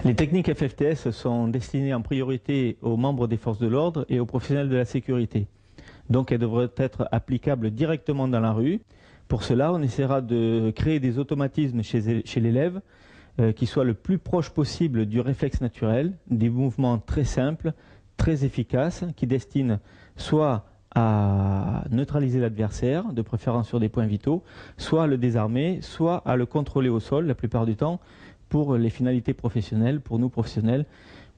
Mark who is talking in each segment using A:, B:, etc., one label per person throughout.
A: Les techniques FFTS sont destinées en priorité aux membres des forces de l'ordre et aux professionnels de la sécurité. Donc elles devraient être applicables directement dans la rue. Pour cela, on essaiera de créer des automatismes chez l'élève qui soient le plus proche possible du réflexe naturel, des mouvements très simples, très efficaces, qui destinent soit à neutraliser l'adversaire, de préférence sur des points vitaux, soit à le désarmer, soit à le contrôler au sol, la plupart du temps, pour les finalités professionnelles, pour nous professionnels,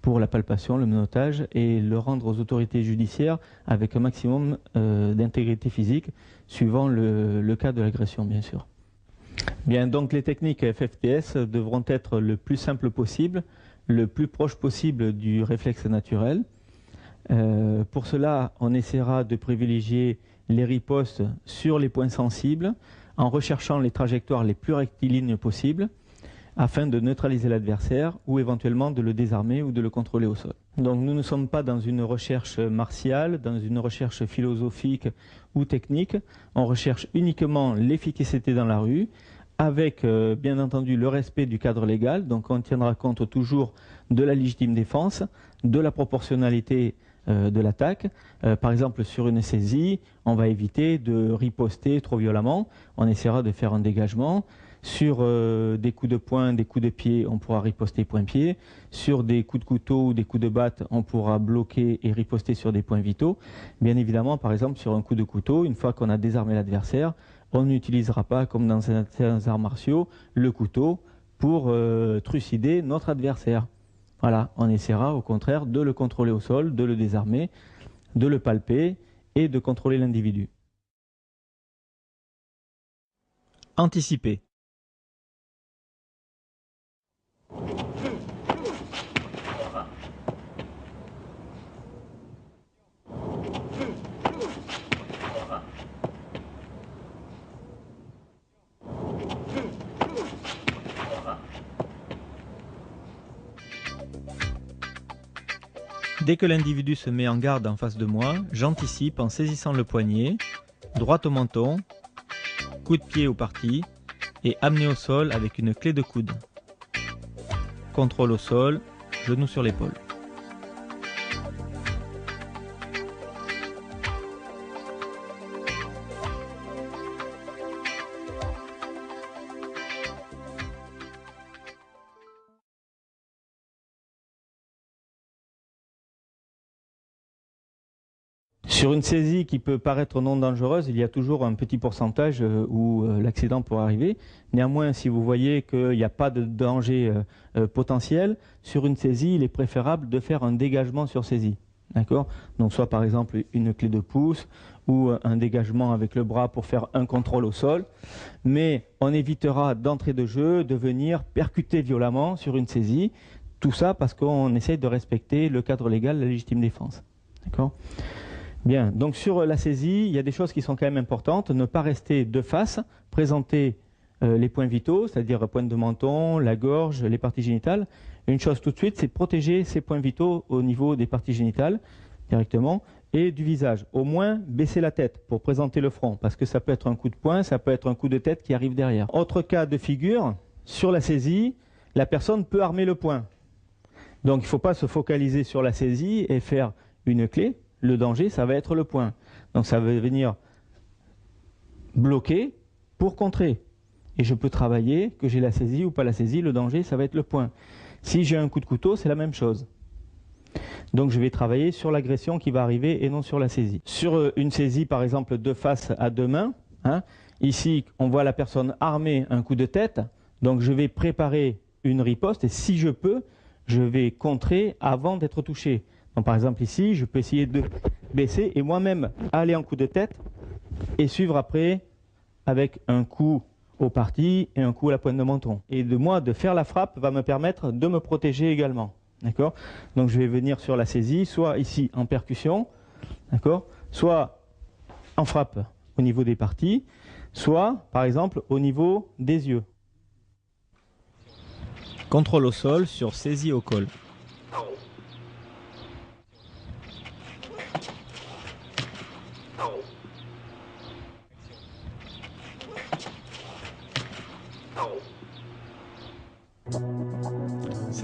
A: pour la palpation, le menottage, et le rendre aux autorités judiciaires avec un maximum d'intégrité physique, suivant le cas de l'agression, bien sûr. Bien, donc les techniques FFTS devront être le plus simple possible, le plus proche possible du réflexe naturel. Pour cela, on essaiera de privilégier les ripostes sur les points sensibles en recherchant les trajectoires les plus rectilignes possibles afin de neutraliser l'adversaire ou éventuellement de le désarmer ou de le contrôler au sol. Donc nous ne sommes pas dans une recherche martiale, dans une recherche philosophique ou technique. On recherche uniquement l'efficacité dans la rue avec bien entendu le respect du cadre légal. Donc on tiendra compte toujours de la légitime défense, de la proportionnalité de l'attaque. Par exemple, sur une saisie, on va éviter de riposter trop violemment. On essaiera de faire un dégagement. Sur des coups de poing, des coups de pied, on pourra riposter point-pied. Sur des coups de couteau ou des coups de batte, on pourra bloquer et riposter sur des points vitaux. Bien évidemment, par exemple, sur un coup de couteau, une fois qu'on a désarmé l'adversaire, on n'utilisera pas, comme dans certains arts martiaux, le couteau pour trucider notre adversaire. Voilà, on essaiera au contraire de le contrôler au sol, de le désarmer, de le palper et de contrôler l'individu. Anticiper. Dès que l'individu se met en garde en face de moi, j'anticipe en saisissant le poignet, droit au menton, coup de pied au parti et amené au sol avec une clé de coude. Contrôle au sol, genou sur l'épaule. Sur une saisie qui peut paraître non dangereuse, il y a toujours un petit pourcentage où l'accident pourrait arriver. Néanmoins, si vous voyez qu'il n'y a pas de danger potentiel, sur une saisie, il est préférable de faire un dégagement sur saisie. D'accord ? Donc soit par exemple une clé de pouce ou un dégagement avec le bras pour faire un contrôle au sol. Mais on évitera d'entrée de jeu de venir percuter violemment sur une saisie. Tout ça parce qu'on essaie de respecter le cadre légal de la légitime défense. D'accord ? Bien, donc sur la saisie, il y a des choses qui sont quand même importantes. Ne pas rester de face, présenter les points vitaux, c'est-à-dire pointe de menton, la gorge, les parties génitales. Une chose tout de suite, c'est de protéger ces points vitaux au niveau des parties génitales directement et du visage. Au moins, baisser la tête pour présenter le front, parce que ça peut être un coup de poing, ça peut être un coup de tête qui arrive derrière. Autre cas de figure, sur la saisie, la personne peut armer le poing. Donc il ne faut pas se focaliser sur la saisie et faire une clé. Le danger, ça va être le poing. Donc ça va venir bloquer pour contrer. Et je peux travailler, que j'ai la saisie ou pas la saisie, le danger, ça va être le poing. Si j'ai un coup de couteau, c'est la même chose. Donc je vais travailler sur l'agression qui va arriver et non sur la saisie. Sur une saisie, par exemple, de face à deux mains, ici, on voit la personne armer un coup de tête. Donc je vais préparer une riposte et si je peux, je vais contrer avant d'être touché. Donc, par exemple ici, je peux essayer de baisser et moi-même aller en coup de tête et suivre après avec un coup au parti et un coup à la pointe de menton. Et de faire la frappe va me permettre de me protéger également. D'accord ? Donc je vais venir sur la saisie, soit ici en percussion, d'accord ? Soit en frappe au niveau des parties, soit par exemple au niveau des yeux. Contrôle au sol sur saisie au col.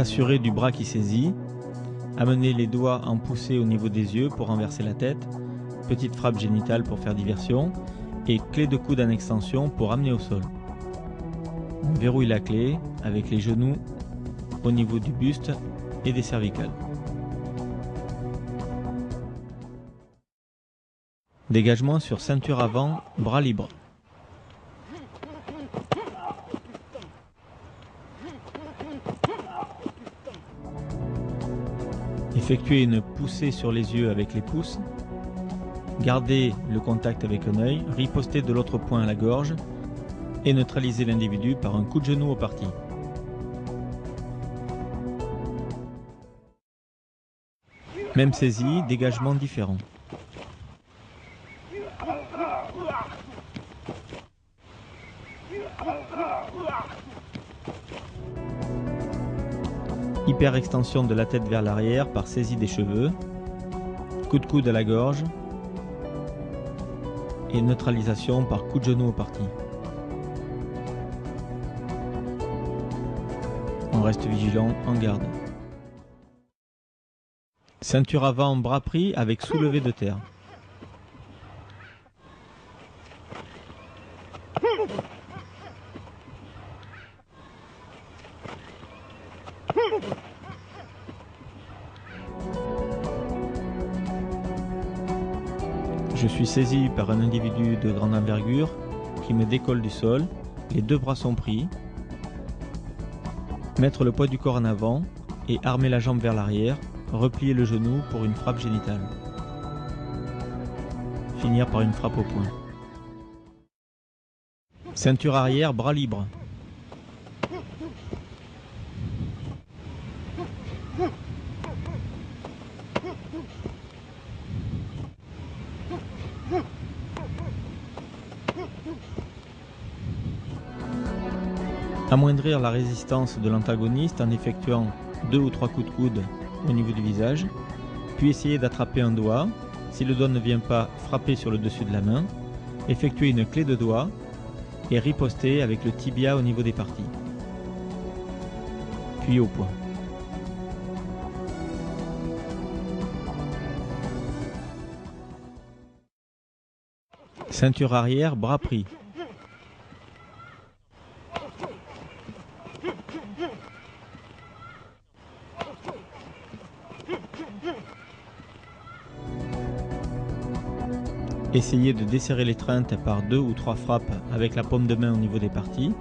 A: S'assurer du bras qui saisit. Amener les doigts en poussée au niveau des yeux pour renverser la tête. Petite frappe génitale pour faire diversion. Et clé de coude en extension pour amener au sol. On verrouille la clé avec les genoux au niveau du buste et des cervicales. Dégagement sur ceinture avant, bras libre. Effectuez une poussée sur les yeux avec les pouces. Gardez le contact avec un œil, ripostez de l'autre poing à la gorge et neutralisez l'individu par un coup de genou au parti. Même saisie, dégagement différent. Hyper-extension de la tête vers l'arrière par saisie des cheveux. Coup de coude à la gorge. Et neutralisation par coup de genou au parti. On reste vigilant, en garde. Ceinture avant, bras pris avec soulevé de terre. Je suis saisi par un individu de grande envergure qui me décolle du sol, les deux bras sont pris. Mettre le poids du corps en avant et armer la jambe vers l'arrière, replier le genou pour une frappe génitale. Finir par une frappe au poing. Ceinture arrière, bras libre. Amoindrir la résistance de l'antagoniste en effectuant 2 ou 3 coups de coude au niveau du visage, puis essayer d'attraper un doigt. Si le doigt ne vient pas, frapper sur le dessus de la main, effectuer une clé de doigt et riposter avec le tibia au niveau des parties. Puis au poing. Ceinture arrière, bras pris. Essayez de desserrer l'étreinte par 2 ou 3 frappes avec la paume de main au niveau des parties.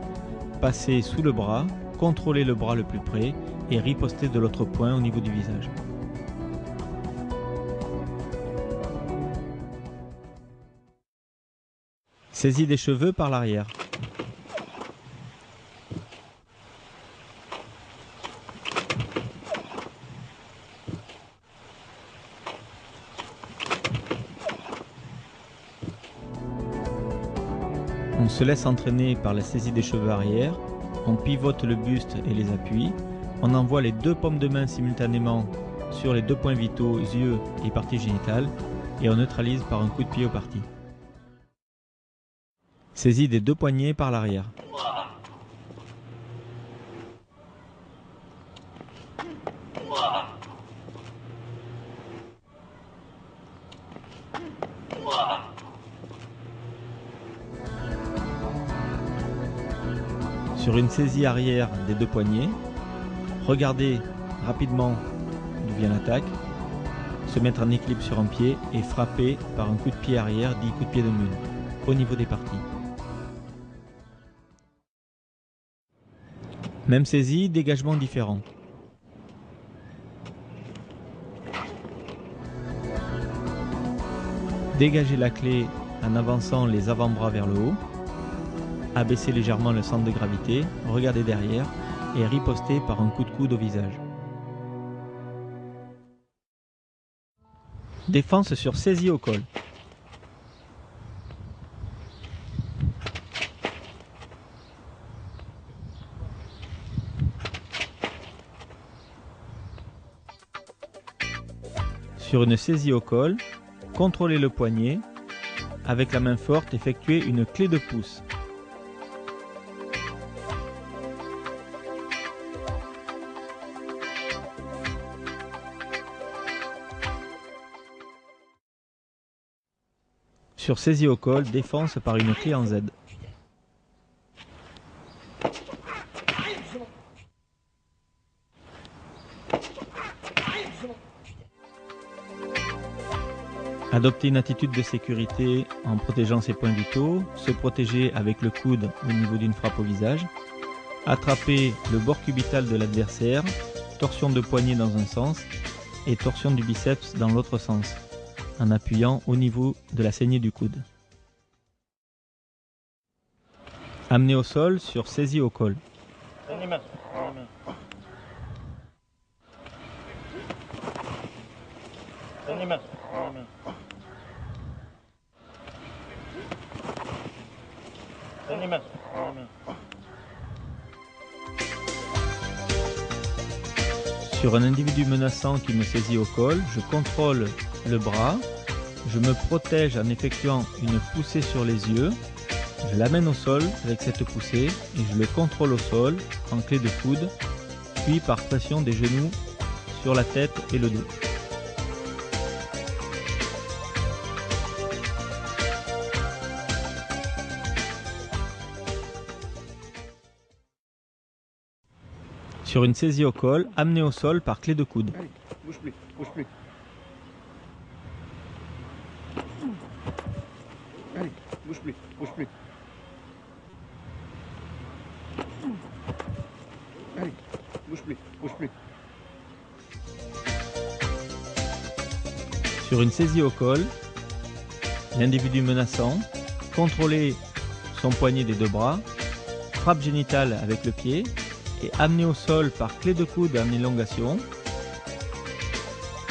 A: Passez sous le bras, contrôlez le bras le plus près et ripostez de l'autre poing au niveau du visage. Saisie des cheveux par l'arrière. On se laisse entraîner par la saisie des cheveux arrière, on pivote le buste et les appuis, on envoie les 2 paumes de main simultanément sur les 2 points vitaux, yeux et parties génitales, et on neutralise par un coup de pied au parti. Saisie des 2 poignets par l'arrière. Sur une saisie arrière des 2 poignets, regardez rapidement d'où vient l'attaque, se mettre en équilibre sur un pied et frapper par un coup de pied arrière, dit coup de pied de mule, au niveau des parties. Même saisie, dégagement différent. Dégagez la clé en avançant les avant-bras vers le haut. Abaissez légèrement le centre de gravité, regardez derrière et ripostez par un coup de coude au visage. Défense sur saisie au col. Sur une saisie au col, contrôlez le poignet. Avec la main forte, effectuez une clé de pouce. Sur saisie au col, défense par une clé en Z. Adopter une attitude de sécurité en protégeant ses points vitaux, se protéger avec le coude au niveau d'une frappe au visage, attraper le bord cubital de l'adversaire, torsion de poignet dans un sens et torsion du biceps dans l'autre sens, en appuyant au niveau de la saignée du coude. Amener au sol sur saisie au col. Sur un individu menaçant qui me saisit au col, je contrôle le bras, je me protège en effectuant une poussée sur les yeux, je l'amène au sol avec cette poussée et je le contrôle au sol en clé de coude, puis par pression des genoux sur la tête et le dos. Sur une saisie au col, amené au sol par clé de coude.
B: Allez, bouge plus, bouge plus. Allez, bouge plus, bouge plus. Allez, bouge plus, bouge plus.
A: Sur une saisie au col, l'individu menaçant, contrôler son poignet des deux bras, frappe génitale avec le pied et amené au sol par clé de coude en élongation.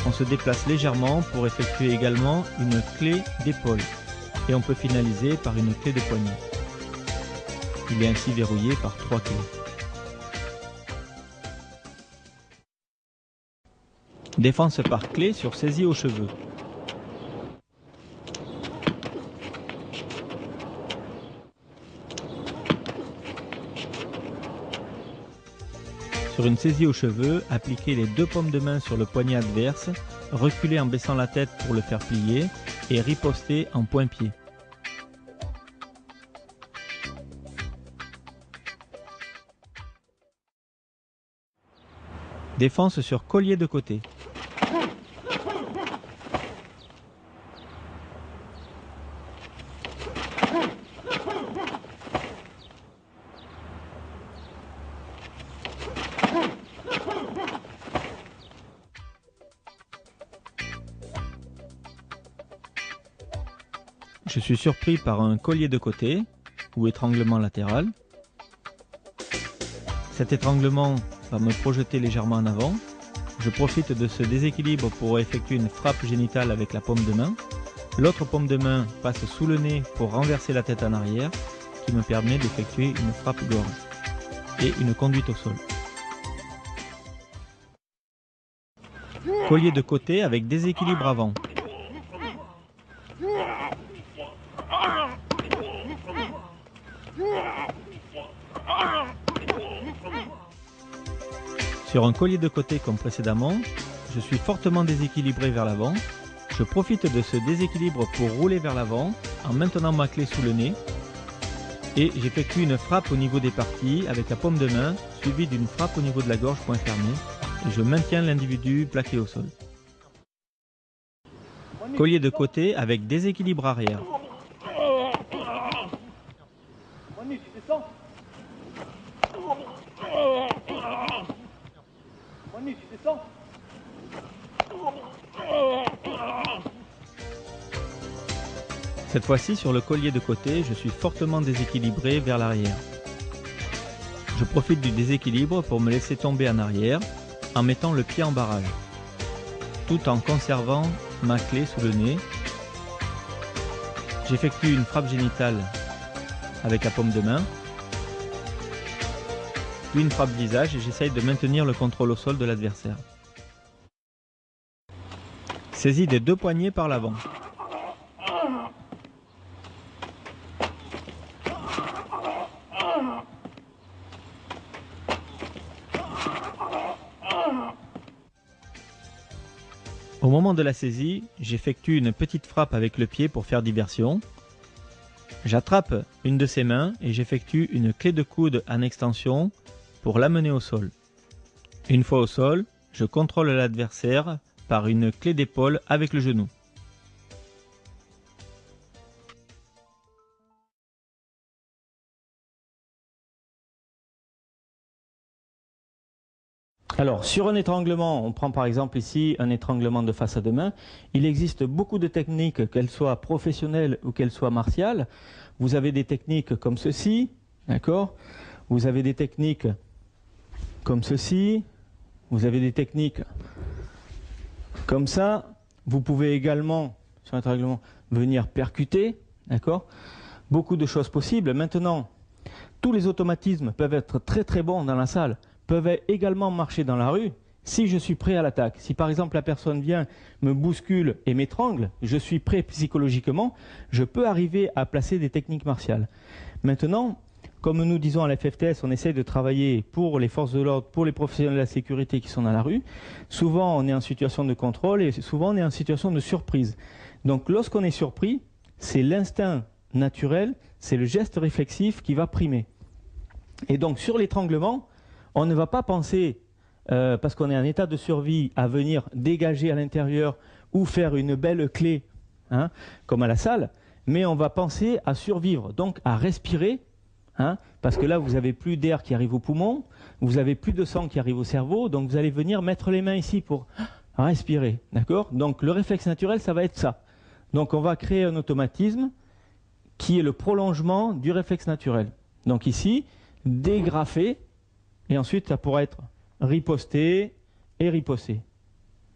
A: On se déplace légèrement pour effectuer également une clé d'épaule et on peut finaliser par une clé de poignet. Il est ainsi verrouillé par 3 clés. Défense par clé sur saisie aux cheveux. Sur une saisie aux cheveux, appliquez les 2 paumes de main sur le poignet adverse, reculez en baissant la tête pour le faire plier et ripostez en point-pied. Défense sur collier de côté. Je suis surpris par un collier de côté ou étranglement latéral. Cet étranglement va me projeter légèrement en avant. Je profite de ce déséquilibre pour effectuer une frappe génitale avec la paume de main. L'autre paume de main passe sous le nez pour renverser la tête en arrière, qui me permet d'effectuer une frappe gorge et une conduite au sol. Collier de côté avec déséquilibre avant. Sur un collier de côté comme précédemment, je suis fortement déséquilibré vers l'avant. Je profite de ce déséquilibre pour rouler vers l'avant en maintenant ma clé sous le nez et j'effectue une frappe au niveau des parties avec la paume de main suivie d'une frappe au niveau de la gorge point fermé et je maintiens l'individu plaqué au sol. Collier de côté avec déséquilibre arrière. Cette fois-ci, sur le collier de côté, je suis fortement déséquilibré vers l'arrière. Je profite du déséquilibre pour me laisser tomber en arrière en mettant le pied en barrage, tout en conservant ma clé sous le nez. J'effectue une frappe génitale avec la paume de main, puis une frappe visage et j'essaye de maintenir le contrôle au sol de l'adversaire. Saisie des 2 poignets par l'avant. Au moment de la saisie, j'effectue une petite frappe avec le pied pour faire diversion. J'attrape une de ses mains et j'effectue une clé de coude en extension pour l'amener au sol. Une fois au sol, je contrôle l'adversaire par une clé d'épaule avec le genou. Alors, sur un étranglement, on prend par exemple ici un étranglement de face à deux mains. Il existe beaucoup de techniques, qu'elles soient professionnelles ou qu'elles soient martiales. Vous avez des techniques comme ceci, d'accord? Vous avez des techniques comme ceci. Vous avez des techniques comme ça. Vous pouvez également, sur un étranglement, venir percuter, d'accord? Beaucoup de choses possibles. Maintenant, tous les automatismes peuvent être très très bons dans la salle, peuvent également marcher dans la rue si je suis prêt à l'attaque. Si par exemple la personne vient, me bouscule et m'étrangle, je suis prêt psychologiquement, je peux arriver à placer des techniques martiales. Maintenant, comme nous disons à la FFTS, on essaie de travailler pour les forces de l'ordre, pour les professionnels de la sécurité qui sont dans la rue. Souvent on est en situation de contrôle et souvent on est en situation de surprise. Donc lorsqu'on est surpris, c'est l'instinct naturel, c'est le geste réflexif qui va primer. Et donc sur l'étranglement, on ne va pas penser, parce qu'on est en état de survie, à venir dégager à l'intérieur ou faire une belle clé, hein, comme à la salle, mais on va penser à survivre, donc à respirer, hein, parce que là vous n'avez plus d'air qui arrive aux poumons, vous n'avez plus de sang qui arrive au cerveau, donc vous allez venir mettre les mains ici pour respirer, d'accord? Donc le réflexe naturel, ça va être ça. Donc on va créer un automatisme qui est le prolongement du réflexe naturel. Donc ici, dégrafer, et ensuite ça pourra être riposté et riposté.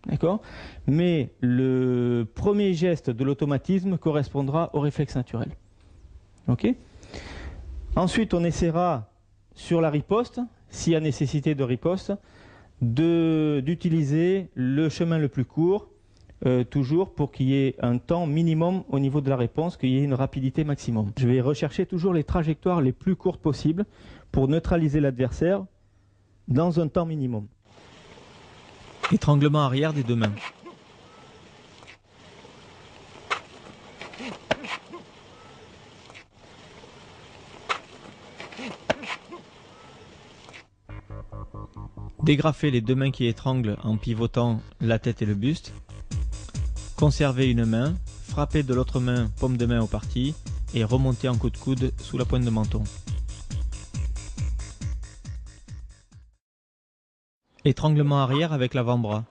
A: D'accord? Mais le premier geste de l'automatisme correspondra au réflexe naturel. Ok? Ensuite, on essaiera sur la riposte, s'il y a nécessité de riposte, d'utiliser le chemin le plus court, toujours pour qu'il y ait un temps minimum au niveau de la réponse, qu'il y ait une rapidité maximum. Je vais rechercher toujours les trajectoires les plus courtes possibles pour neutraliser l'adversaire dans un temps minimum. Étranglement arrière des deux mains. Dégrafer les deux mains qui étranglent en pivotant la tête et le buste. Conserver une main, frapper de l'autre main, paume de main au parti et remonter en coup de coude sous la pointe de menton. Étranglement arrière avec l'avant-bras.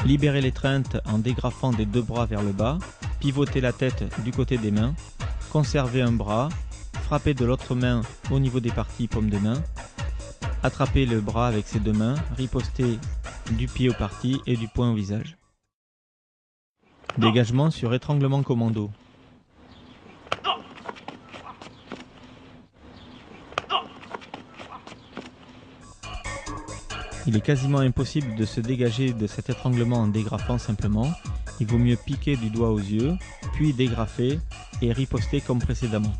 A: Libérer l'étreinte en dégrafant des deux bras vers le bas, pivoter la tête du côté des mains, conserver un bras, frapper de l'autre main au niveau des parties paume de main, attraper le bras avec ses deux mains, riposter du pied au parti et du poing au visage. Dégagement sur étranglement commando. Il est quasiment impossible de se dégager de cet étranglement en dégrafant simplement. Il vaut mieux piquer du doigt aux yeux, puis dégrafer et riposter comme précédemment.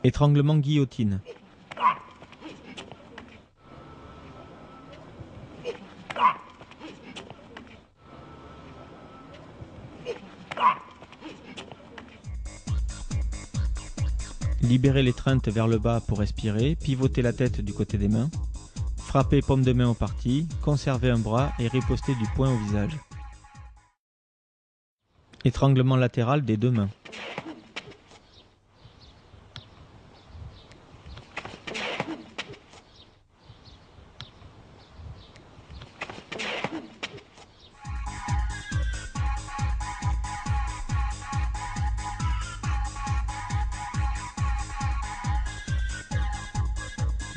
A: Étranglement guillotine. Libérer l'étreinte vers le bas pour respirer, pivoter la tête du côté des mains, frapper paume de main au parti, conserver un bras et riposter du poing au visage. Étranglement latéral des deux mains.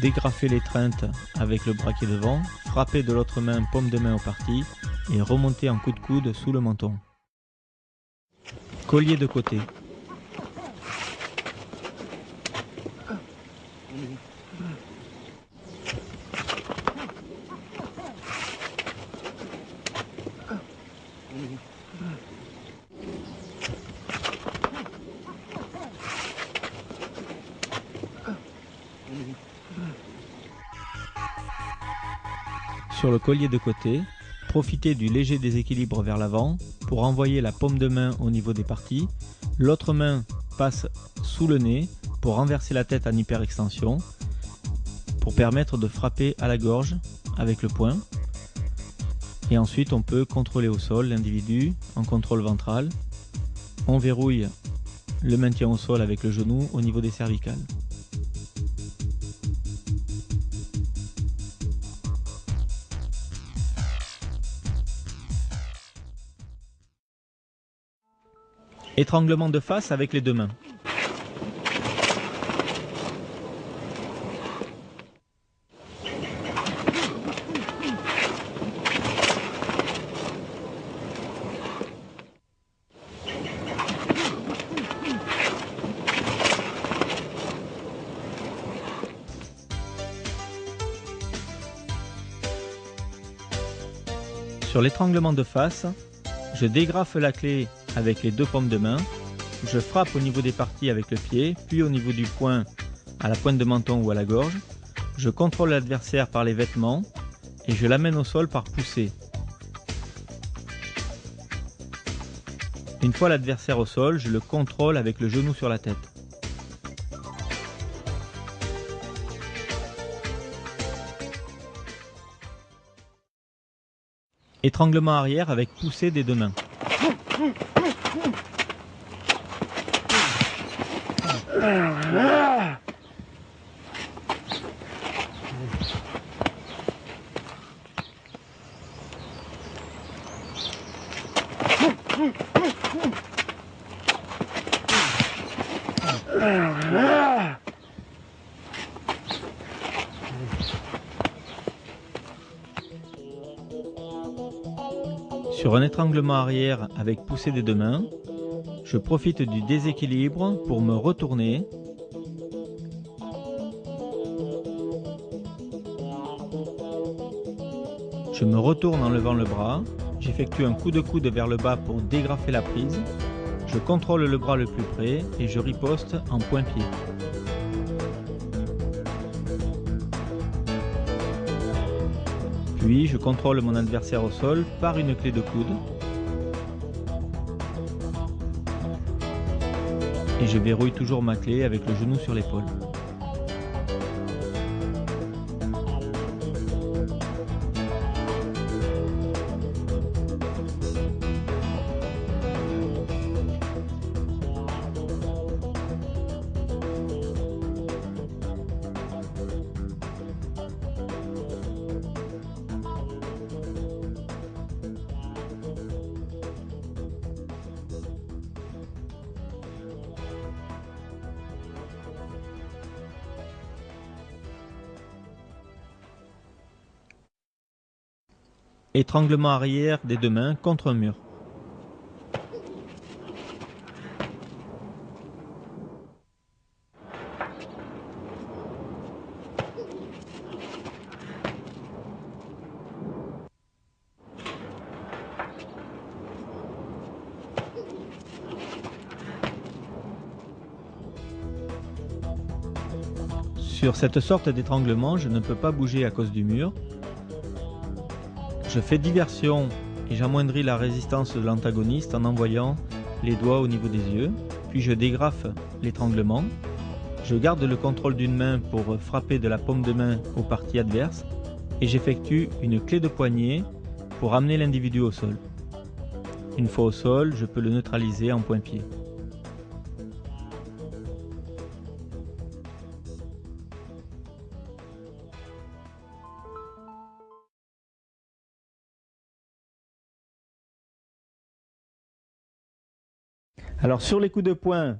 A: Dégrafer l'étreinte avec le bras qui est devant, frapper de l'autre main paume de main au parti et remonter en coup de coude sous le menton. Collier de côté. Sur le collier de côté, profitez du léger déséquilibre vers l'avant pour envoyer la paume de main au niveau des parties. L'autre main passe sous le nez pour renverser la tête en hyperextension, pour permettre de frapper à la gorge avec le poing. Et ensuite on peut contrôler au sol l'individu en contrôle ventral. On verrouille le maintien au sol avec le genou au niveau des cervicales. Étranglement de face avec les deux mains. Sur l'étranglement de face, je dégrafe la clé avec les deux paumes de main, je frappe au niveau des parties avec le pied, puis au niveau du poing à la pointe de menton ou à la gorge, je contrôle l'adversaire par les vêtements et je l'amène au sol par poussée. Une fois l'adversaire au sol, je le contrôle avec le genou sur la tête. Étranglement arrière avec poussée des deux mains. Sur un étranglement arrière avec poussée des deux mains, je profite du déséquilibre pour me retourner. Je me retourne en levant le bras, j'effectue un coup de coude vers le bas pour dégrafer la prise, je contrôle le bras le plus près et je riposte en point-pied. Puis je contrôle mon adversaire au sol par une clé de coude. Et je verrouille toujours ma clé avec le genou sur l'épaule. Étranglement arrière des deux mains contre un mur. Sur cette sorte d'étranglement, je ne peux pas bouger à cause du mur. Je fais diversion et j'amoindris la résistance de l'antagoniste en envoyant les doigts au niveau des yeux, puis je dégrafe l'étranglement. Je garde le contrôle d'une main pour frapper de la paume de main aux parties adverses et j'effectue une clé de poignet pour amener l'individu au sol. Une fois au sol, je peux le neutraliser en point-pied. Alors sur les coups de poing,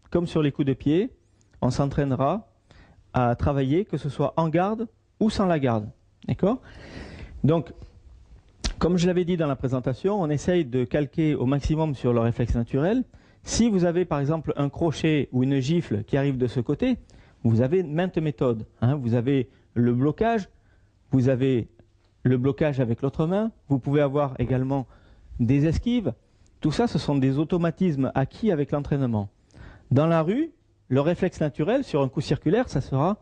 A: comme sur les coups de pied, on s'entraînera à travailler, que ce soit en garde ou sans la garde. D'accord ? Donc, comme je l'avais dit dans la présentation, on essaye de calquer au maximum sur le réflexe naturel. Si vous avez par exemple un crochet ou une gifle qui arrive de ce côté, vous avez maintes méthodes. Vous avez le blocage, vous avez le blocage avec l'autre main, vous pouvez avoir également des esquives. Tout ça, ce sont des automatismes acquis avec l'entraînement. Dans la rue, le réflexe naturel, sur un coup circulaire, ça sera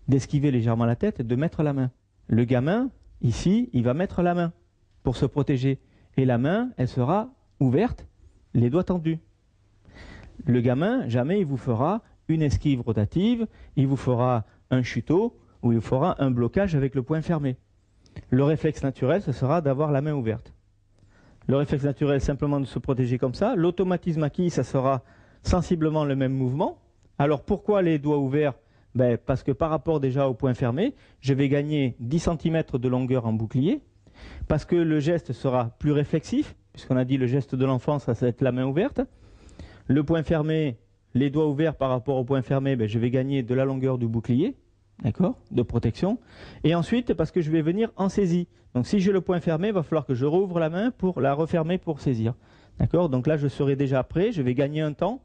A: d'esquiver légèrement la tête et de mettre la main. Le gamin, ici, il va mettre la main pour se protéger. Et la main, elle sera ouverte, les doigts tendus. Le gamin, jamais il vous fera une esquive rotative, il vous fera un chuteau ou il vous fera un blocage avec le poing fermé. Le réflexe naturel, ce sera d'avoir la main ouverte. Le réflexe naturel, simplement de se protéger comme ça. L'automatisme acquis, ça sera sensiblement le même mouvement. Alors pourquoi les doigts ouverts? Parce que par rapport déjà au poing fermé, je vais gagner 10 cm de longueur en bouclier, parce que le geste sera plus réflexif, puisqu'on a dit le geste de l'enfant, ça va être la main ouverte. Le poing fermé, les doigts ouverts par rapport au poing fermé, je vais gagner de la longueur du bouclier, d'accord, de protection. Et ensuite, parce que je vais venir en saisie. Donc si j'ai le poing fermé, il va falloir que je rouvre la main pour la refermer pour saisir. D'accord? Donc là, je serai déjà prêt, je vais gagner un temps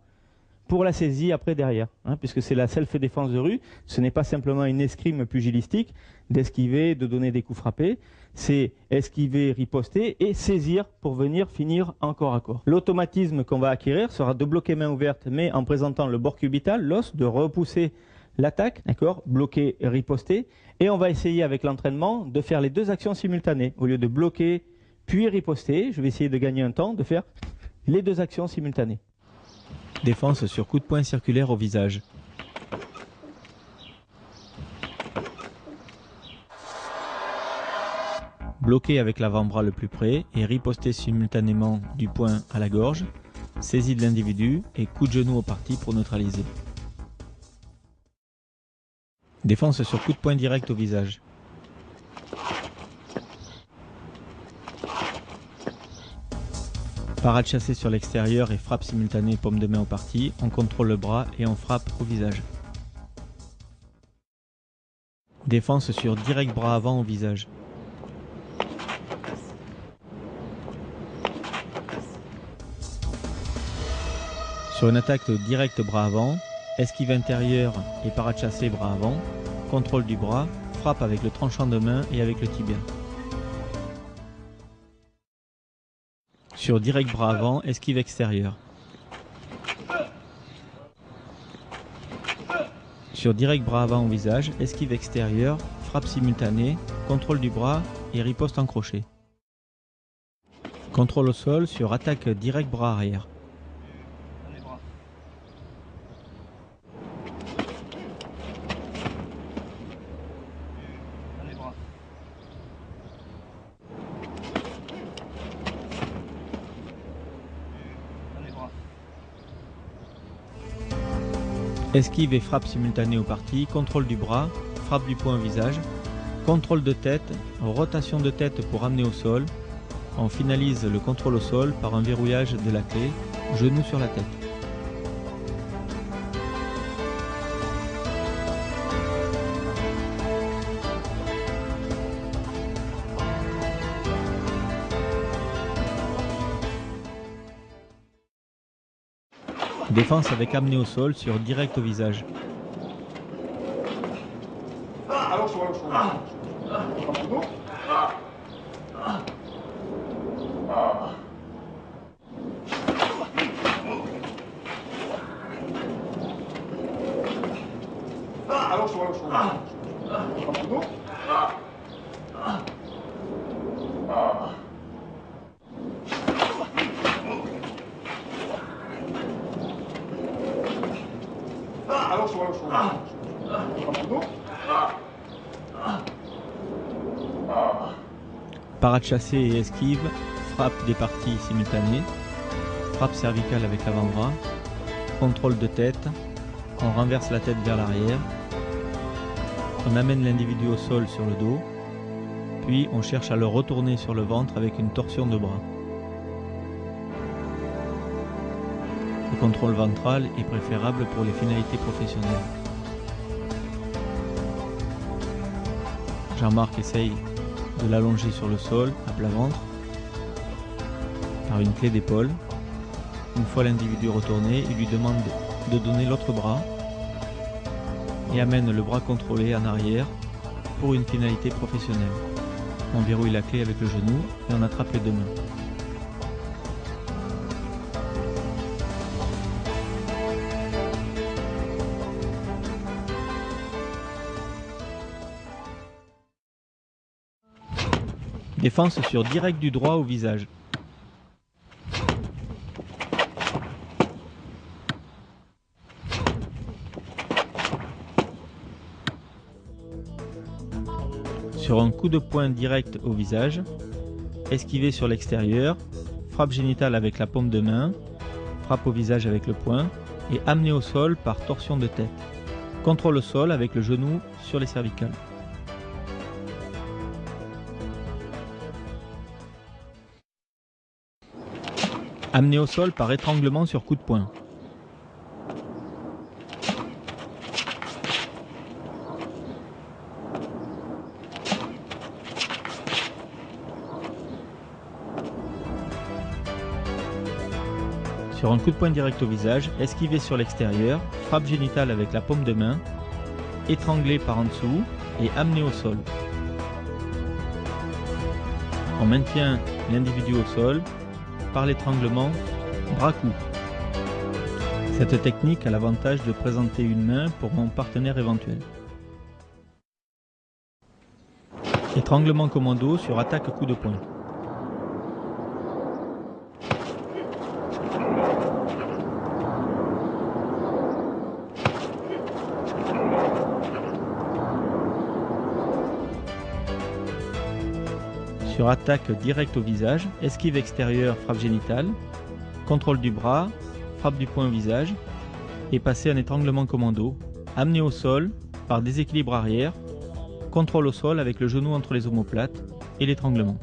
A: pour la saisie après derrière, puisque c'est la self-défense de rue. Ce n'est pas simplement une escrime pugilistique d'esquiver, de donner des coups frappés. C'est esquiver, riposter et saisir pour venir finir en corps à corps. L'automatisme qu'on va acquérir sera de bloquer main ouverte, mais en présentant le bord cubital, l'os, de repousser l'attaque, d'accord, bloquer et riposter. Et on va essayer avec l'entraînement de faire les deux actions simultanées. Au lieu de bloquer puis riposter, je vais essayer de gagner un temps, de faire les deux actions simultanées.
C: Défense sur coup de poing circulaire au visage. Bloquer avec l'avant-bras le plus près et riposter simultanément du poing à la gorge. Saisie de l'individu et coup de genou au parti pour neutraliser. Défense sur coup de poing direct au visage. Parade chassée sur l'extérieur et frappe simultanée paume de main au parti, on contrôle le bras et on frappe au visage. Défense sur direct bras avant au visage. Sur une attaque directe bras avant, esquive intérieure et parade chassée bras avant, contrôle du bras, frappe avec le tranchant de main et avec le tibia. Sur direct bras avant, esquive extérieure. Sur direct bras avant au visage, esquive extérieure, frappe simultanée, contrôle du bras et riposte en crochet. Contrôle au sol sur attaque direct bras arrière. Esquive et frappe simultanée au parti, contrôle du bras, frappe du poing au visage, contrôle de tête, rotation de tête pour amener au sol. On finalise le contrôle au sol par un verrouillage de la clé, genou sur la tête. Défense avec amené au sol sur direct au visage. Parade chassée et esquive, frappe des parties simultanées, frappe cervicale avec l'avant-bras, contrôle de tête, on renverse la tête vers l'arrière, on amène l'individu au sol sur le dos, puis on cherche à le retourner sur le ventre avec une torsion de bras. Le contrôle ventral est préférable pour les finalités professionnelles. Jean-Marc essaye de l'allonger sur le sol, à plat ventre, par une clé d'épaule. Une fois l'individu retourné, il lui demande de donner l'autre bras et amène le bras contrôlé en arrière pour une finalité professionnelle. On verrouille la clé avec le genou et on attrape les deux mains. Défense sur direct du droit au visage. Sur un coup de poing direct au visage, esquiver sur l'extérieur, frappe génitale avec la paume de main, frappe au visage avec le poing et amener au sol par torsion de tête. Contrôle au sol avec le genou sur les cervicales. Amener au sol par étranglement sur coup de poing. Sur un coup de poing direct au visage, esquiver sur l'extérieur, frappe génitale avec la paume de main, étrangler par en dessous et amener au sol. On maintient l'individu au sol par l'étranglement bras-cou. Cette technique a l'avantage de présenter une main pour mon partenaire éventuel. Étranglement commando sur attaque coup de poing. Sur attaque directe au visage, esquive extérieure, frappe génitale, contrôle du bras, frappe du poing au visage et passer un étranglement commando, amener au sol par déséquilibre arrière, contrôle au sol avec le genou entre les omoplates et l'étranglement.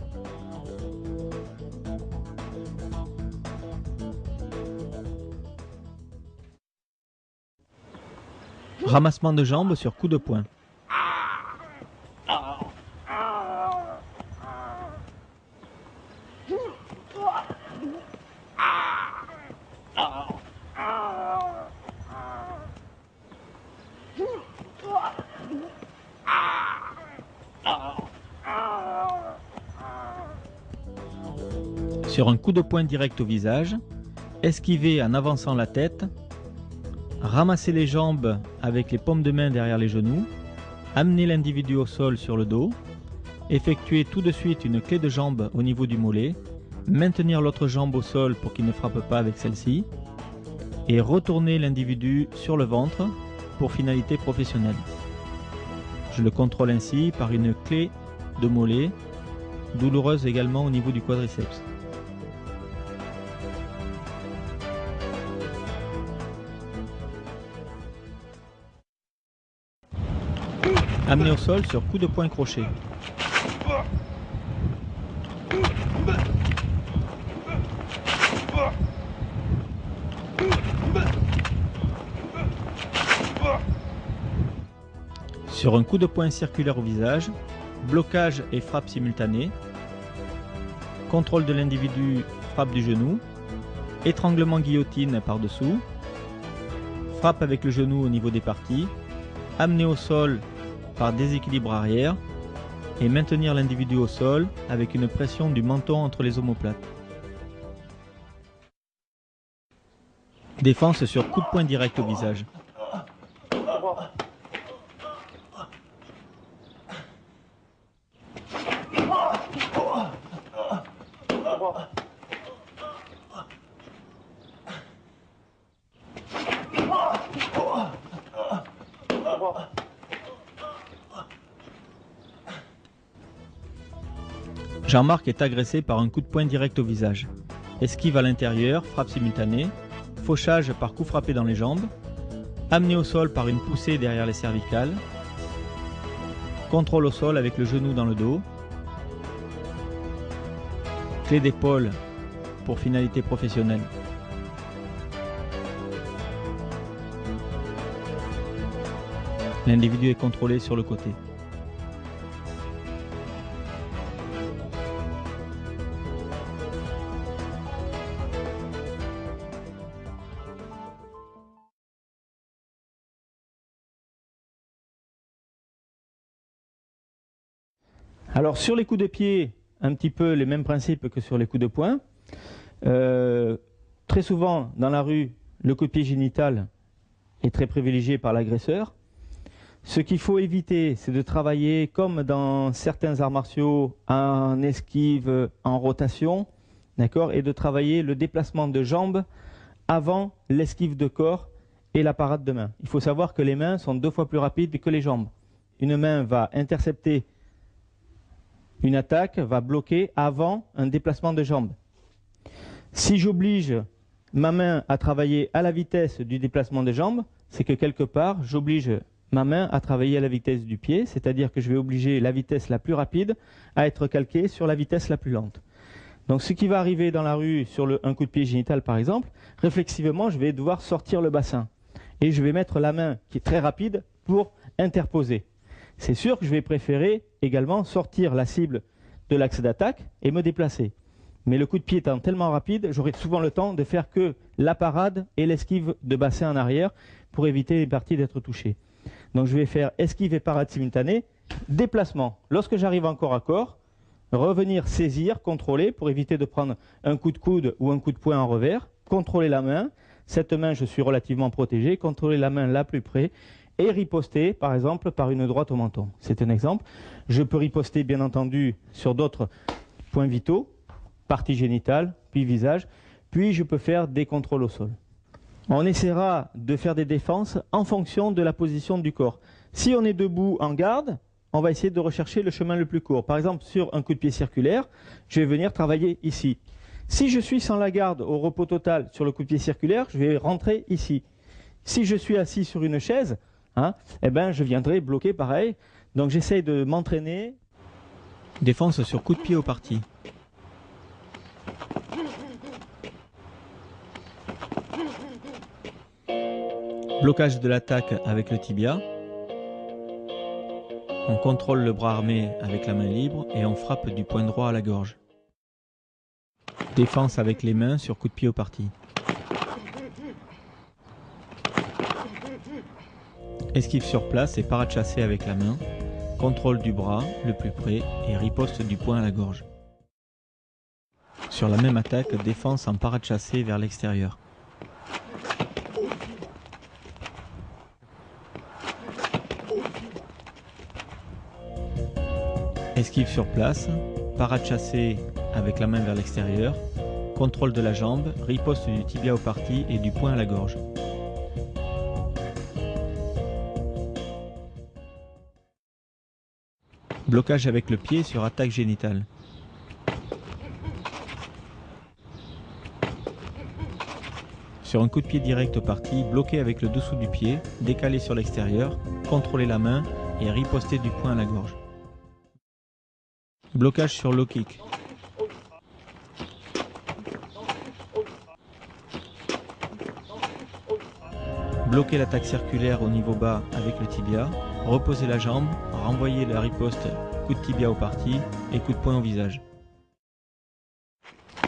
C: Ramassement de jambes sur coup de poing. Sur un coup de poing direct au visage, esquiver en avançant la tête, ramasser les jambes avec les paumes de main derrière les genoux, amener l'individu au sol sur le dos, effectuer tout de suite une clé de jambe au niveau du mollet, maintenir l'autre jambe au sol pour qu'il ne frappe pas avec celle-ci, et retourner l'individu sur le ventre pour finalité professionnelle. Je le contrôle ainsi par une clé de mollet, douloureuse également au niveau du quadriceps. Amener au sol sur coup de poing crochet. Sur un coup de poing circulaire au visage, blocage et frappe simultanée, contrôle de l'individu, frappe du genou, étranglement guillotine par-dessous, frappe avec le genou au niveau des parties, amener au sol par déséquilibre arrière et maintenir l'individu au sol avec une pression du menton entre les omoplates. Défense sur coup de poing direct au visage. Jean-Marc est agressé par un coup de poing direct au visage. Esquive à l'intérieur, frappe simultanée, fauchage par coup frappé dans les jambes, amené au sol par une poussée derrière les cervicales, contrôle au sol avec le genou dans le dos, clé d'épaule pour finalité professionnelle. L'individu est contrôlé sur le côté.
A: Alors sur les coups de pied, un petit peu les mêmes principes que sur les coups de poing. Très souvent dans la rue, le coup de pied génital est très privilégié par l'agresseur. Ce qu'il faut éviter, c'est de travailler comme dans certains arts martiaux, en esquive, en rotation, d'accord, et de travailler le déplacement de jambes avant l'esquive de corps et la parade de main. Il faut savoir que les mains sont 2 fois plus rapides que les jambes. Une main va intercepter une attaque, va bloquer avant un déplacement de jambes. Si j'oblige ma main à travailler à la vitesse du déplacement des jambes, c'est que quelque part, j'oblige ma main à travailler à la vitesse du pied, c'est-à-dire que je vais obliger la vitesse la plus rapide à être calquée sur la vitesse la plus lente. Donc ce qui va arriver dans la rue sur un coup de pied génital par exemple, réflexivement je vais devoir sortir le bassin et je vais mettre la main qui est très rapide pour interposer. C'est sûr que je vais préférer également sortir la cible de l'axe d'attaque et me déplacer. Mais le coup de pied étant tellement rapide, j'aurai souvent le temps de faire que la parade et l'esquive de bassin en arrière pour éviter les parties d'être touchées. Donc je vais faire esquive et parade simultanée, déplacement. Lorsque j'arrive en corps à corps, revenir saisir, contrôler pour éviter de prendre un coup de coude ou un coup de poing en revers, contrôler la main. Cette main, je suis relativement protégé, contrôler la main la plus près et riposter, par exemple, par une droite au menton. C'est un exemple. Je peux riposter, bien entendu, sur d'autres points vitaux, partie génitale, puis visage, puis je peux faire des contrôles au sol. On essaiera de faire des défenses en fonction de la position du corps. Si on est debout en garde, on va essayer de rechercher le chemin le plus court. Par exemple, sur un coup de pied circulaire, je vais venir travailler ici. Si je suis sans la garde au repos total sur le coup de pied circulaire, je vais rentrer ici. Si je suis assis sur une chaise, eh ben, je viendrai bloquer pareil. Donc j'essaye de m'entraîner.
C: Défense sur coup de pied au parti. Blocage de l'attaque avec le tibia. On contrôle le bras armé avec la main libre et on frappe du poing droit à la gorge. Défense avec les mains sur coup de pied au parti. Esquive sur place et parade chassée avec la main. Contrôle du bras le plus près et riposte du poing à la gorge. Sur la même attaque, défense en parade chassée vers l'extérieur. Esquive sur place, parade chassée avec la main vers l'extérieur, contrôle de la jambe, riposte du tibia au parti et du poing à la gorge. Blocage avec le pied sur attaque génitale. Sur un coup de pied direct au parti, bloqué avec le dessous du pied, décalé sur l'extérieur, contrôler la main et riposter du poing à la gorge. Blocage sur low kick. Bloquer l'attaque circulaire au niveau bas avec le tibia, reposer la jambe, renvoyer la riposte coup de tibia au parti et coup de poing au visage.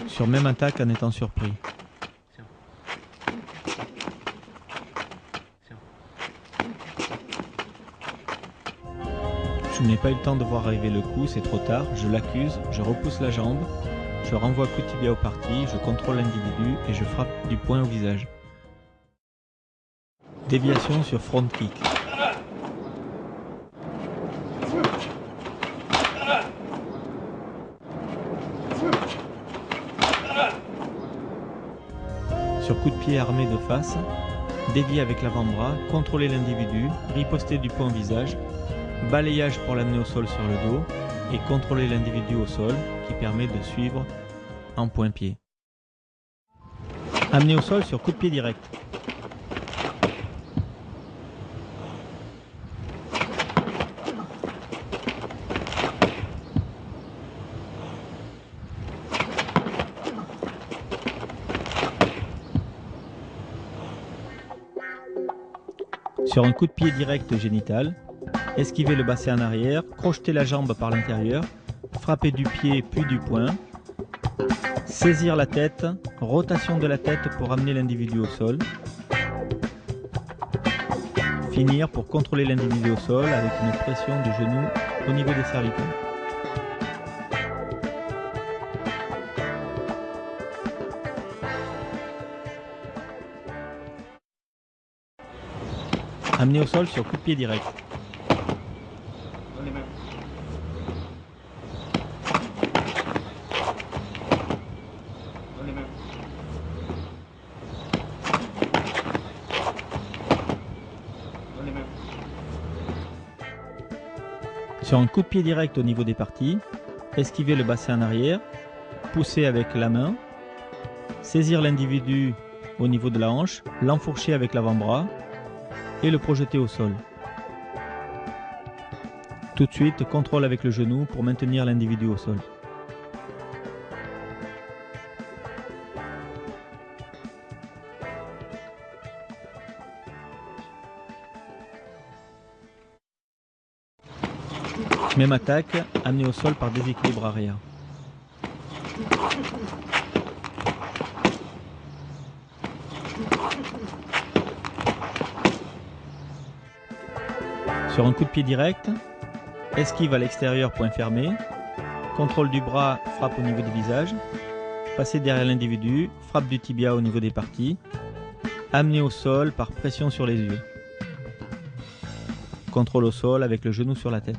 C: Sur même attaque en étant surpris. Je n'ai pas eu le temps de voir arriver le coup, c'est trop tard, je l'accuse, je repousse la jambe, je renvoie coup de tibia au parti, je contrôle l'individu et je frappe du poing au visage. Déviation sur front kick. Sur coup de pied armé de face, dévier avec l'avant-bras, contrôler l'individu, riposter du poing au visage, balayage pour l'amener au sol sur le dos et contrôler l'individu au sol qui permet de suivre en point-pied. Amener au sol sur coup de pied direct. Sur un coup de pied direct génital, esquiver le bassin en arrière, crocheter la jambe par l'intérieur, frapper du pied puis du poing, saisir la tête, rotation de la tête pour amener l'individu au sol, finir pour contrôler l'individu au sol avec une pression du genou au niveau des cervicales. Amener au sol sur coup de pied direct. Sur un coup de pied direct au niveau des parties, esquiver le bassin en arrière, pousser avec la main, saisir l'individu au niveau de la hanche, l'enfourcher avec l'avant-bras et le projeter au sol. Tout de suite, contrôle avec le genou pour maintenir l'individu au sol. Même attaque, amenée au sol par déséquilibre arrière. Sur un coup de pied direct, esquive à l'extérieur, point fermé, contrôle du bras, frappe au niveau du visage, passer derrière l'individu, frappe du tibia au niveau des parties, amener au sol par pression sur les yeux. Contrôle au sol avec le genou sur la tête.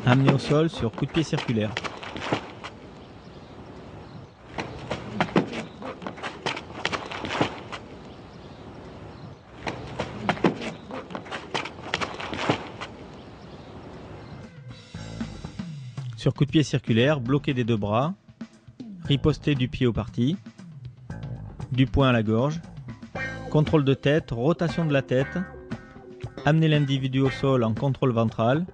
C: Amener au sol sur coup de pied circulaire. Sur coup de pied circulaire, bloqué des deux bras, riposter du pied aux parties, du poing à la gorge, contrôle de tête, rotation de la tête, amener l'individu au sol en contrôle ventral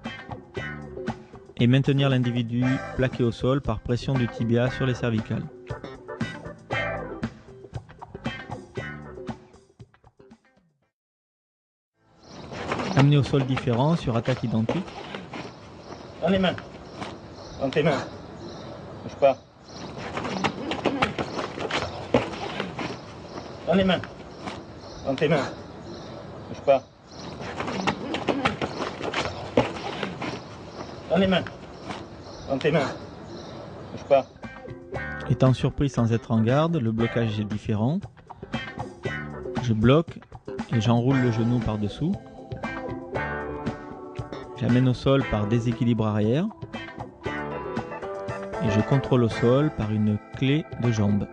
C: et maintenir l'individu plaqué au sol par pression du tibia sur les cervicales. Amener au sol différent sur attaque identique.
A: Dans les mains. Dans tes mains. Bouge pas. Dans les mains. Dans tes mains. Bouge pas. Dans les mains. Dans tes mains. Bouge pas.
C: Étant surpris sans être en garde, le blocage est différent. Je bloque et j'enroule le genou par-dessous. J'amène au sol par déséquilibre arrière. Et je contrôle au sol par une clé de jambe.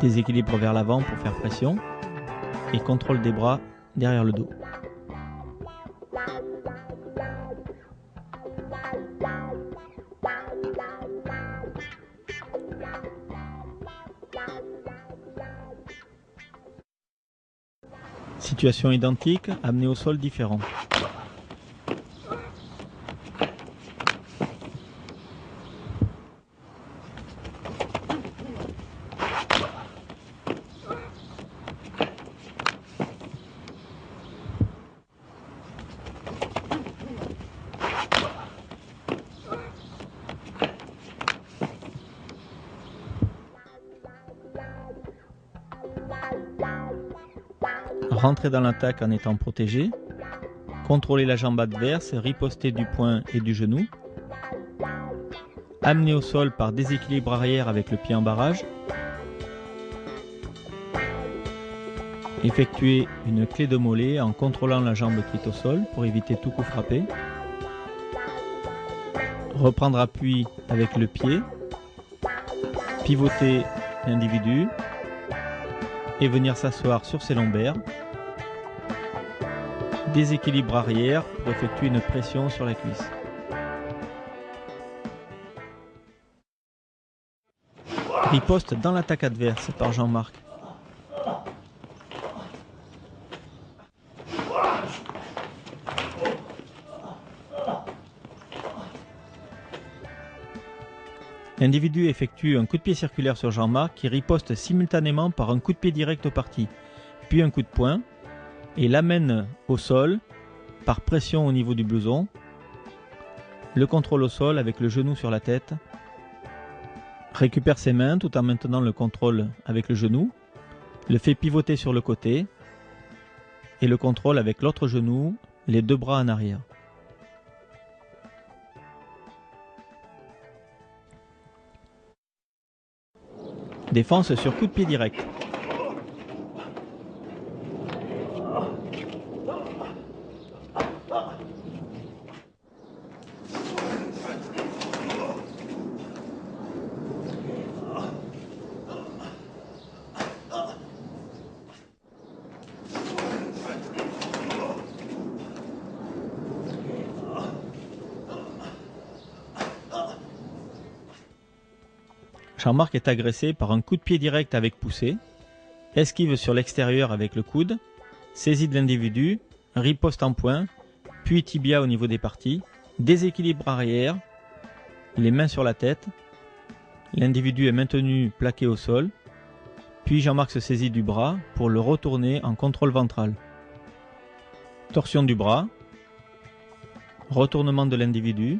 C: Déséquilibre vers l'avant pour faire pression. Et contrôle des bras derrière le dos. Situation identique, amené au sol différent. Rentrer dans l'attaque en étant protégé, contrôler la jambe adverse, riposter du poing et du genou, amener au sol par déséquilibre arrière avec le pied en barrage, effectuer une clé de mollet en contrôlant la jambe qui est au sol pour éviter tout coup frappé, reprendre appui avec le pied, pivoter l'individu et venir s'asseoir sur ses lombaires. Déséquilibre arrière pour effectuer une pression sur la cuisse. Riposte dans l'attaque adverse par Jean-Marc. L'individu effectue un coup de pied circulaire sur Jean-Marc qui riposte simultanément par un coup de pied direct aux parties, puis un coup de poing, et l'amène au sol par pression au niveau du blouson, le contrôle au sol avec le genou sur la tête, récupère ses mains tout en maintenant le contrôle avec le genou, le fait pivoter sur le côté et le contrôle avec l'autre genou, les deux bras en arrière. Défense sur coup de pied direct. Jean-Marc est agressé par un coup de pied direct avec poussée, esquive sur l'extérieur avec le coude, saisie de l'individu, riposte en poing, puis tibia au niveau des parties, déséquilibre arrière, les mains sur la tête, l'individu est maintenu plaqué au sol, puis Jean-Marc se saisit du bras pour le retourner en contrôle ventral. Torsion du bras, retournement de l'individu,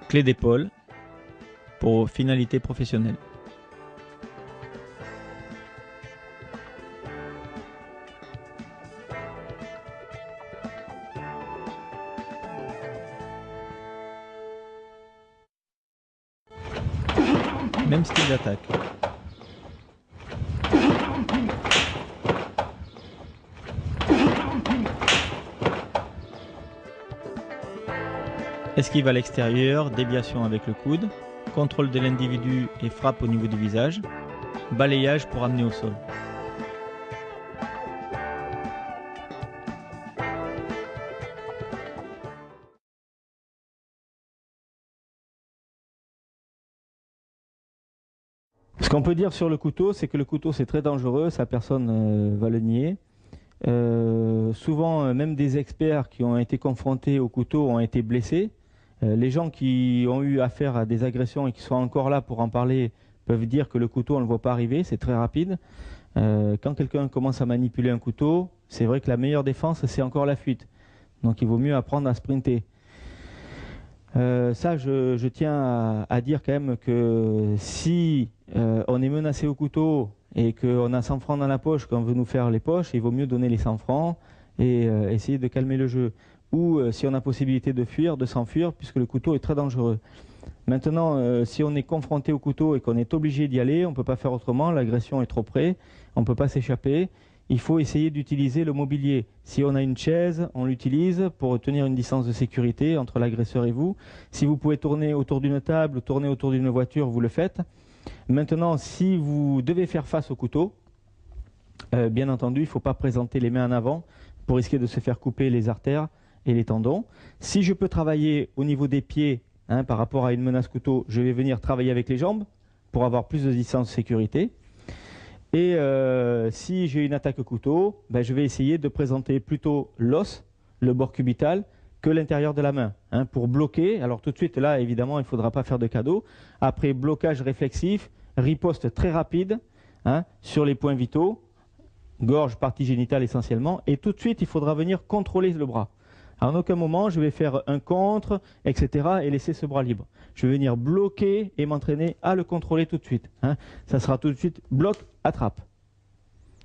C: clé d'épaule pour finalité professionnelle. Même style d'attaque. Esquive à l'extérieur, déviation avec le coude, contrôle de l'individu et frappe au niveau du visage, balayage pour amener au sol.
A: Ce qu'on peut dire sur le couteau, c'est que le couteau c'est très dangereux, ça personne va le nier. Souvent, même des experts qui ont été confrontés au couteau ont été blessés. Les gens qui ont eu affaire à des agressions et qui sont encore là pour en parler peuvent dire que le couteau on ne le voit pas arriver, c'est très rapide. Quand quelqu'un commence à manipuler un couteau, c'est vrai que la meilleure défense c'est encore la fuite. Donc il vaut mieux apprendre à sprinter. Je tiens à dire quand même que si on est menacé au couteau et qu'on a 100 francs dans la poche, qu'on veut nous faire les poches, il vaut mieux donner les 100 francs et essayer de calmer le jeu. Ou si on a possibilité de fuir, de s'enfuir, puisque le couteau est très dangereux. Maintenant, si on est confronté au couteau et qu'on est obligé d'y aller, on ne peut pas faire autrement, l'agression est trop près, on ne peut pas s'échapper. Il faut essayer d'utiliser le mobilier. Si on a une chaise, on l'utilise pour tenir une distance de sécurité entre l'agresseur et vous. Si vous pouvez tourner autour d'une table ou tourner autour d'une voiture, vous le faites. Maintenant, si vous devez faire face au couteau, bien entendu, il ne faut pas présenter les mains en avant pour risquer de se faire couper les artères et les tendons. Si je peux travailler au niveau des pieds, par rapport à une menace couteau, je vais venir travailler avec les jambes pour avoir plus de distance de sécurité. Et si j'ai une attaque couteau, je vais essayer de présenter plutôt l'os, le bord cubital, que l'intérieur de la main, pour bloquer. Alors tout de suite, là, évidemment, il ne faudra pas faire de cadeau. Après, blocage réflexif, riposte très rapide sur les points vitaux, gorge, partie génitale essentiellement. Et tout de suite, il faudra venir contrôler le bras. En aucun moment, je vais faire un contre, etc. et laisser ce bras libre. Je vais venir bloquer et m'entraîner à le contrôler tout de suite. Ça sera tout de suite bloc, attrape,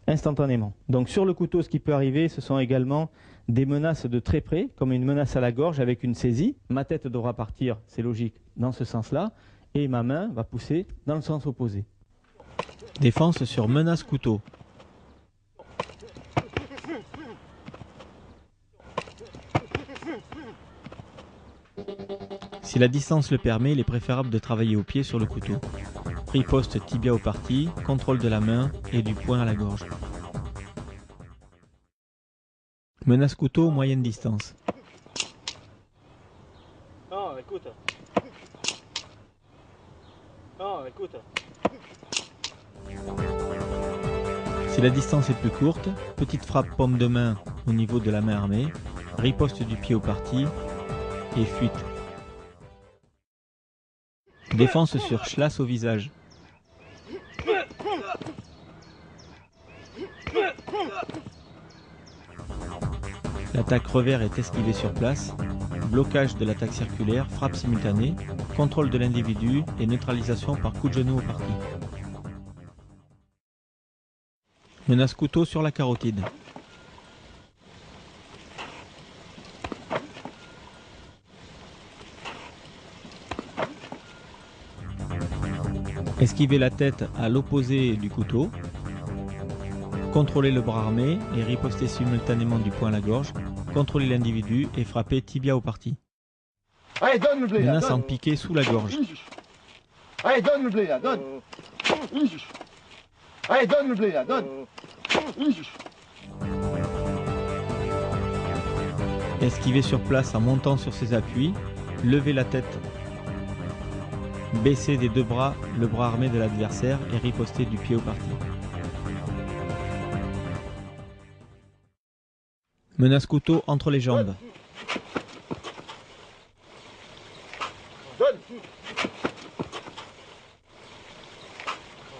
A: instantanément. Donc sur le couteau, ce qui peut arriver, ce sont également des menaces de très près, comme une menace à la gorge avec une saisie. Ma tête devra partir, c'est logique, dans ce sens-là, et ma main va pousser dans le sens opposé.
C: Défense sur menace couteau. Si la distance le permet, il est préférable de travailler au pied sur le couteau. Riposte tibia aux parties, contrôle de la main et du poing à la gorge. Menace couteau, moyenne distance.
A: Non, écoute. Non, écoute.
C: Si la distance est plus courte, petite frappe paume de main au niveau de la main armée, riposte du pied aux parties et fuite. Défense sur schlass au visage. L'attaque revers est esquivée sur place. Blocage de l'attaque circulaire, frappe simultanée, contrôle de l'individu et neutralisation par coup de genou aux parties. Menace couteau sur la carotide. Esquiver la tête à l'opposé du couteau. Contrôler le bras armé et riposter simultanément du poing à la gorge. Contrôler l'individu et frapper tibia aux parties.
B: Allez, donne le blé là,
C: Menace
B: donne.
C: en piqué sous la gorge.
B: Allez, donne le blé là, donne. Allez, donne le blé là, donne.
C: Esquiver sur place en montant sur ses appuis. Lever la tête Baisser des deux bras le bras armé de l'adversaire et riposter du pied au parti. Menace couteau entre les jambes.
B: Donne.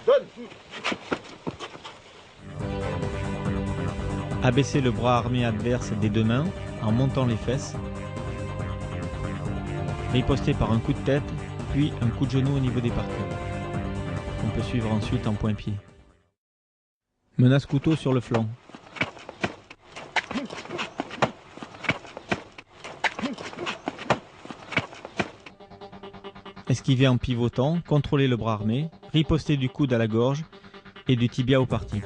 B: Donne.
C: Abaisser le bras armé adverse des deux mains en montant les fesses. Riposter par un coup de tête, puis un coup de genou au niveau des parties. On peut suivre ensuite en point-pied. Menace couteau sur le flanc. Esquiver en pivotant, contrôler le bras armé, riposter du coude à la gorge et du tibia au parti.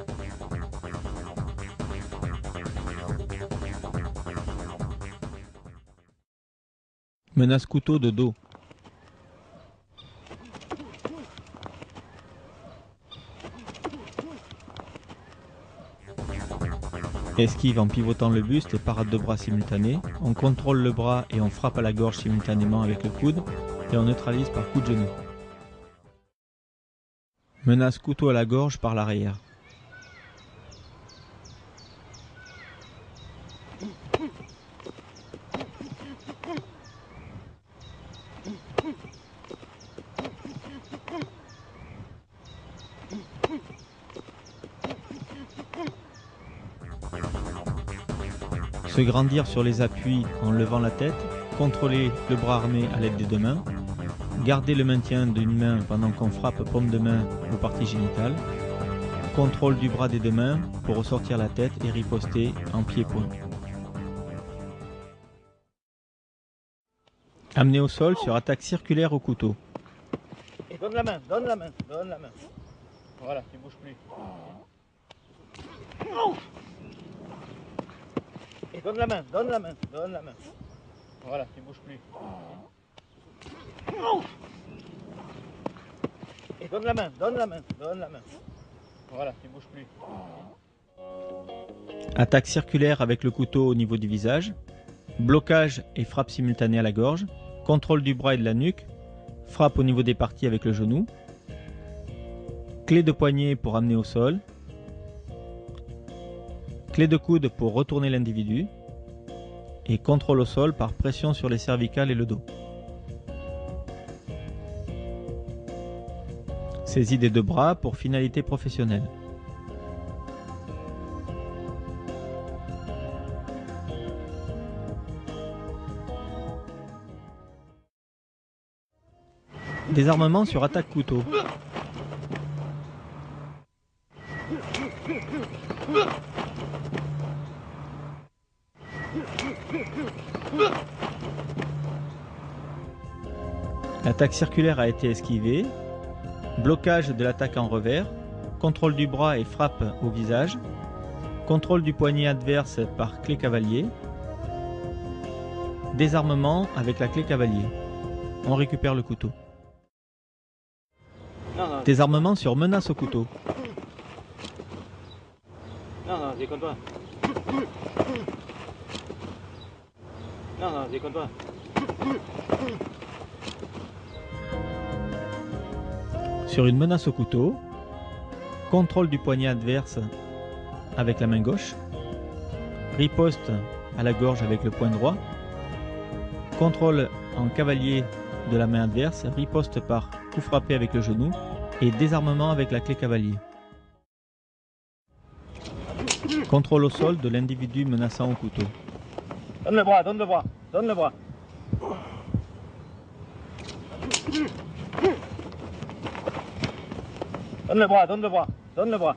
C: Menace couteau de dos. Esquive en pivotant le buste et parade de bras simultanée. On contrôle le bras et on frappe à la gorge simultanément avec le coude et on neutralise par coup de genou. Menace couteau à la gorge par l'arrière. Se grandir sur les appuis en levant la tête, contrôler le bras armé à l'aide des deux mains, garder le maintien d'une main pendant qu'on frappe paume de main aux parties génitales, contrôle du bras des deux mains pour ressortir la tête et riposter en pied-point. Amener au sol sur attaque circulaire au couteau.
B: Et donne la main, donne la main, donne la main. Voilà, tu bouges plus. Et donne la main, donne la main, donne la main. Voilà, tu bouges plus. Et donne la main, donne la main, donne la main. Voilà, tu bouges plus.
C: Attaque circulaire avec le couteau au niveau du visage. Blocage et frappe simultanée à la gorge. Contrôle du bras et de la nuque. Frappe au niveau des parties avec le genou. Clé de poignet pour amener au sol. Clé de coude pour retourner l'individu. Et contrôle au sol par pression sur les cervicales et le dos. Saisie des deux bras pour finalité professionnelle. Désarmement sur attaque couteau. L'attaque circulaire a été esquivée. Blocage de l'attaque en revers. Contrôle du bras et frappe au visage. Contrôle du poignet adverse par clé cavalier. Désarmement avec la clé cavalier. On récupère le couteau. Désarmement sur menace au couteau.
B: Non, déconne-toi. Non, déconne-toi.
C: Sur une menace au couteau, contrôle du poignet adverse avec la main gauche, riposte à la gorge avec le poing droit, contrôle en cavalier de la main adverse, riposte par coup frappé avec le genou et désarmement avec la clé cavalier. Contrôle au sol de l'individu menaçant au couteau.
B: Donne le bras, donne le bras, donne le bras. Donne le bras, donne le bras, donne le bras.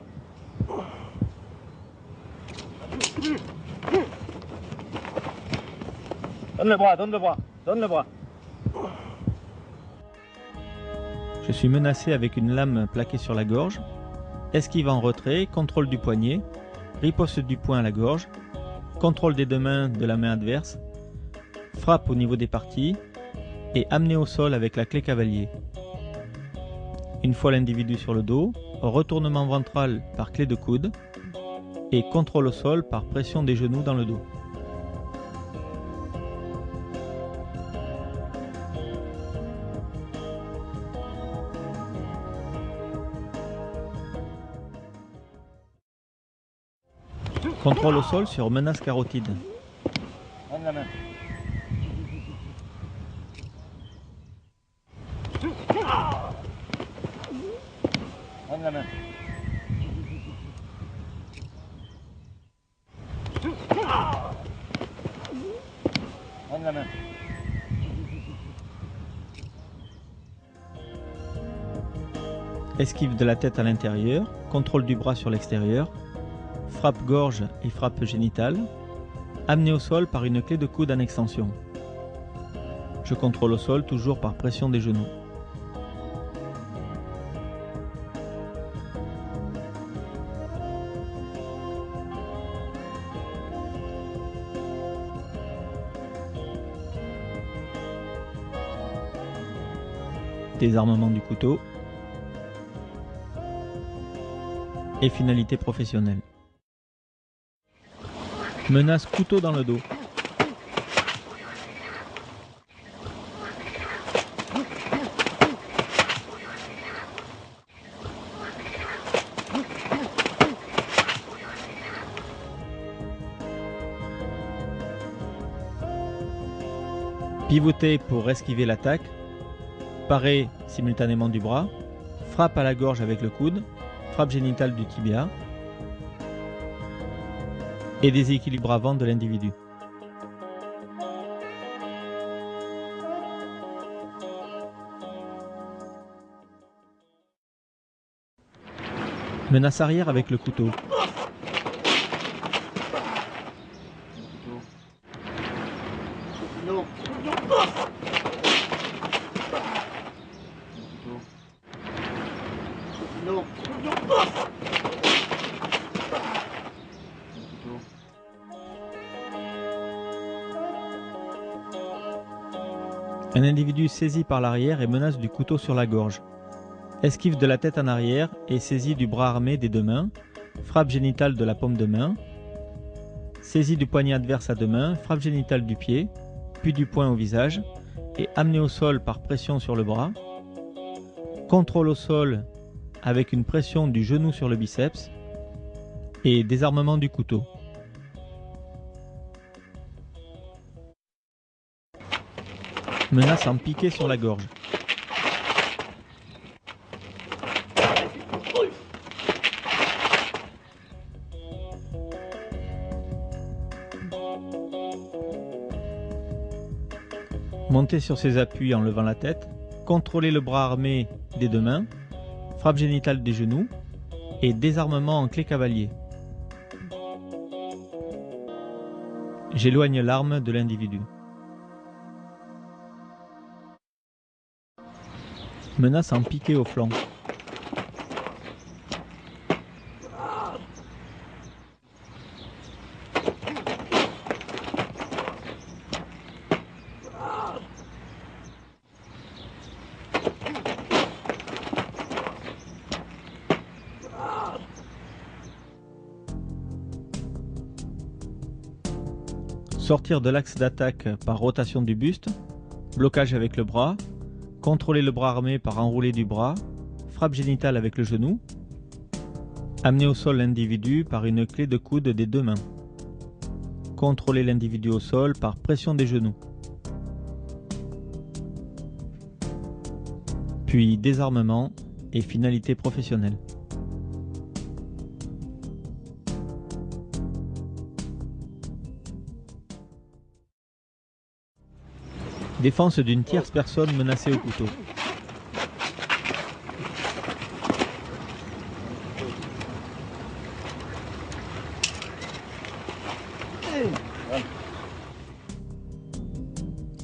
B: Donne le bras, donne le bras, donne le bras.
C: Je suis menacé avec une lame plaquée sur la gorge. Esquive en retrait, contrôle du poignet, riposte du poing à la gorge, contrôle des deux mains de la main adverse, frappe au niveau des parties et amener au sol avec la clé cavalier. Une fois l'individu sur le dos, retournement ventral par clé de coude et contrôle au sol par pression des genoux dans le dos. Contrôle au sol sur menace carotide.
B: Donne la main. Donne la main. Donne la main.
C: Esquive de la tête à l'intérieur, contrôle du bras sur l'extérieur, frappe gorge et frappe génitale, amené au sol par une clé de coude en extension. Je contrôle au sol toujours par pression des genoux. Désarmement du couteau et finalité professionnelle. Menace couteau dans le dos. Pivoter pour esquiver l'attaque. Parer simultanément du bras. Frappe à la gorge avec le coude. Frappe génitale du tibia. Et déséquilibre avant de l'individu. Menace arrière avec le couteau.
B: Non. Non.
C: Un individu saisi par l'arrière et menace du couteau sur la gorge. Esquive de la tête en arrière et saisie du bras armé des deux mains. Frappe génitale de la paume de main. Saisie du poignet adverse à deux mains. Frappe génitale du pied, puis du poing au visage. Et amené au sol par pression sur le bras. Contrôle au sol avec une pression du genou sur le biceps. Et désarmement du couteau. Menace en piqué sur la gorge. Monter sur ses appuis en levant la tête. Contrôler le bras armé des deux mains. Frappe génitale des genoux. Et désarmement en clé cavalier. J'éloigne l'arme de l'individu. Menace en piqué au flanc. Sortir de l'axe d'attaque par rotation du buste, blocage avec le bras, contrôler le bras armé par enroulé du bras, frappe génitale avec le genou, amener au sol l'individu par une clé de coude des deux mains, contrôler l'individu au sol par pression des genoux, puis désarmement et finalité professionnelle. Défense d'une tierce personne menacée au couteau.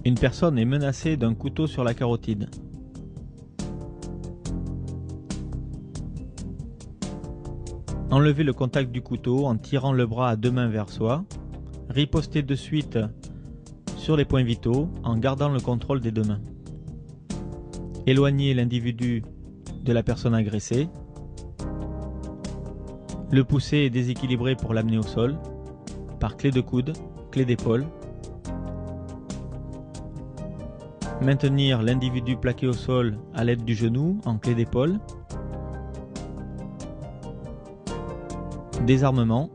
C: Une personne est menacée d'un couteau sur la carotide. Enlevez le contact du couteau en tirant le bras à deux mains vers soi. Ripostez de suite sur les points vitaux en gardant le contrôle des deux mains. Éloignez l'individu de la personne agressée. Le pousser et déséquilibrer pour l'amener au sol par clé de coude, clé d'épaule. Maintenir l'individu plaqué au sol à l'aide du genou en clé d'épaule. Désarmement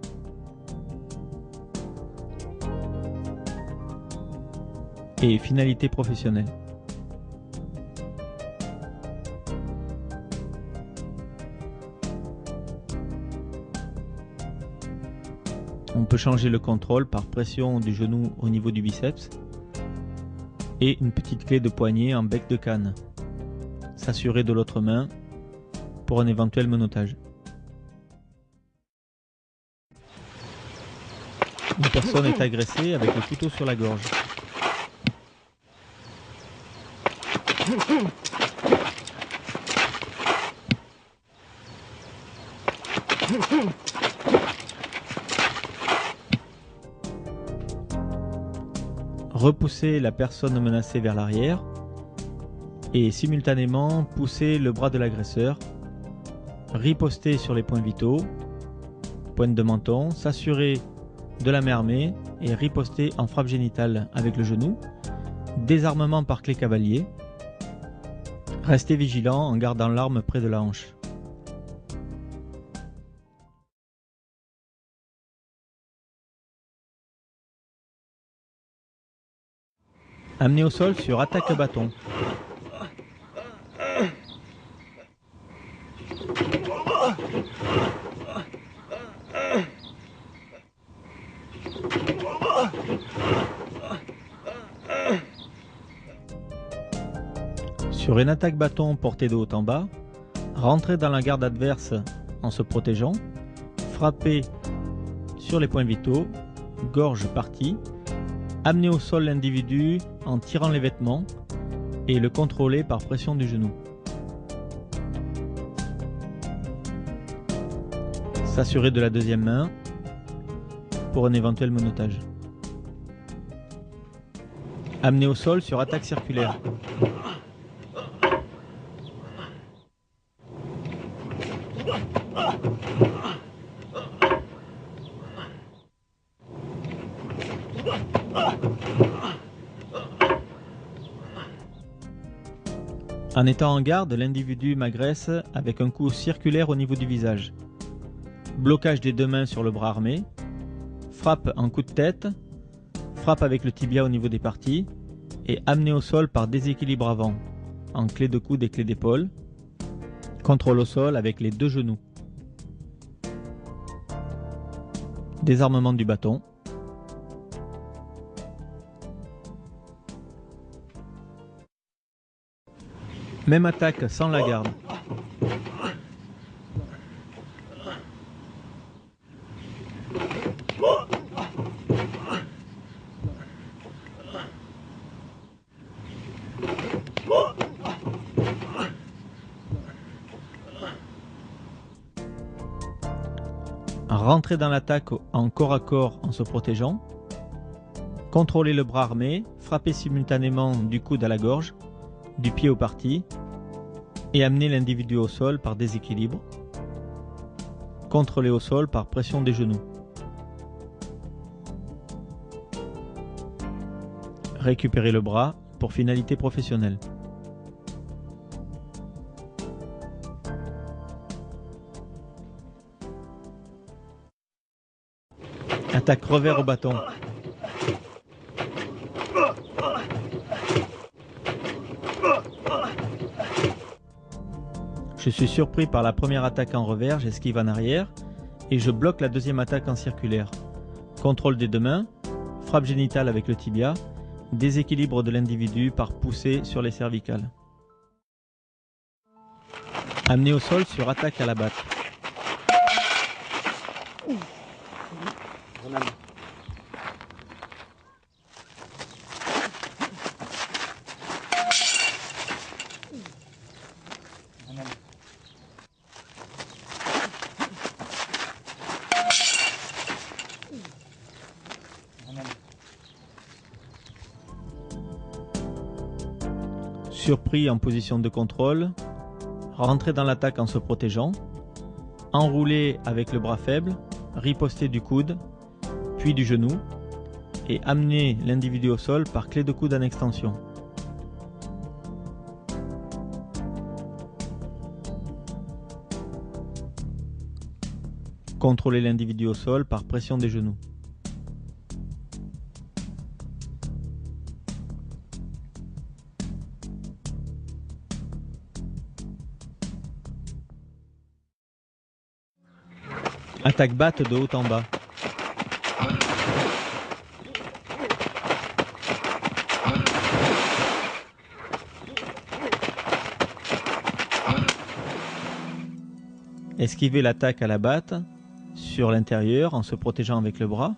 C: et finalité professionnelle. On peut changer le contrôle par pression du genou au niveau du biceps et une petite clé de poignet en bec de canne. S'assurer de l'autre main pour un éventuel menottage. Une personne est agressée avec le couteau sur la gorge. Repousser la personne menacée vers l'arrière et simultanément pousser le bras de l'agresseur, riposter sur les points vitaux, pointe de menton, s'assurer de la main armée et riposter en frappe génitale avec le genou, désarmement par clé cavalier, rester vigilant en gardant l'arme près de la hanche. Amener au sol sur attaque bâton. Sur une attaque bâton portée de haut en bas, rentrer dans la garde adverse en se protégeant, frapper sur les points vitaux, gorge partie, amener au sol l'individu en tirant les vêtements et le contrôler par pression du genou. S'assurer de la deuxième main pour un éventuel menottage. Amener au sol sur attaque circulaire. En étant en garde, l'individu m'agresse avec un coup circulaire au niveau du visage. Blocage des deux mains sur le bras armé. Frappe en coup de tête. Frappe avec le tibia au niveau des parties. Et amené au sol par déséquilibre avant, en clé de coude et clé d'épaule. Contrôle au sol avec les deux genoux. Désarmement du bâton. Même attaque sans la garde. Rentrer dans l'attaque en corps à corps en se protégeant. Contrôler le bras armé, frapper simultanément du coude à la gorge, du pied aux parties et amener l'individu au sol par déséquilibre. Contrôler au sol par pression des genoux. Récupérer le bras pour finalité professionnelle. Attaque revers au bâton. Je suis surpris par la première attaque en revers, j'esquive en arrière et je bloque la deuxième attaque en circulaire. Contrôle des deux mains, frappe génitale avec le tibia, déséquilibre de l'individu par poussée sur les cervicales. Amené au sol sur attaque à la batte. Surpris en position de contrôle, rentrer dans l'attaque en se protégeant, enrouler avec le bras faible, riposter du coude, puis du genou, et amener l'individu au sol par clé de coude en extension. Contrôler l'individu au sol par pression des genoux. Attaque batte de haut en bas. Esquiver l'attaque à la batte sur l'intérieur en se protégeant avec le bras.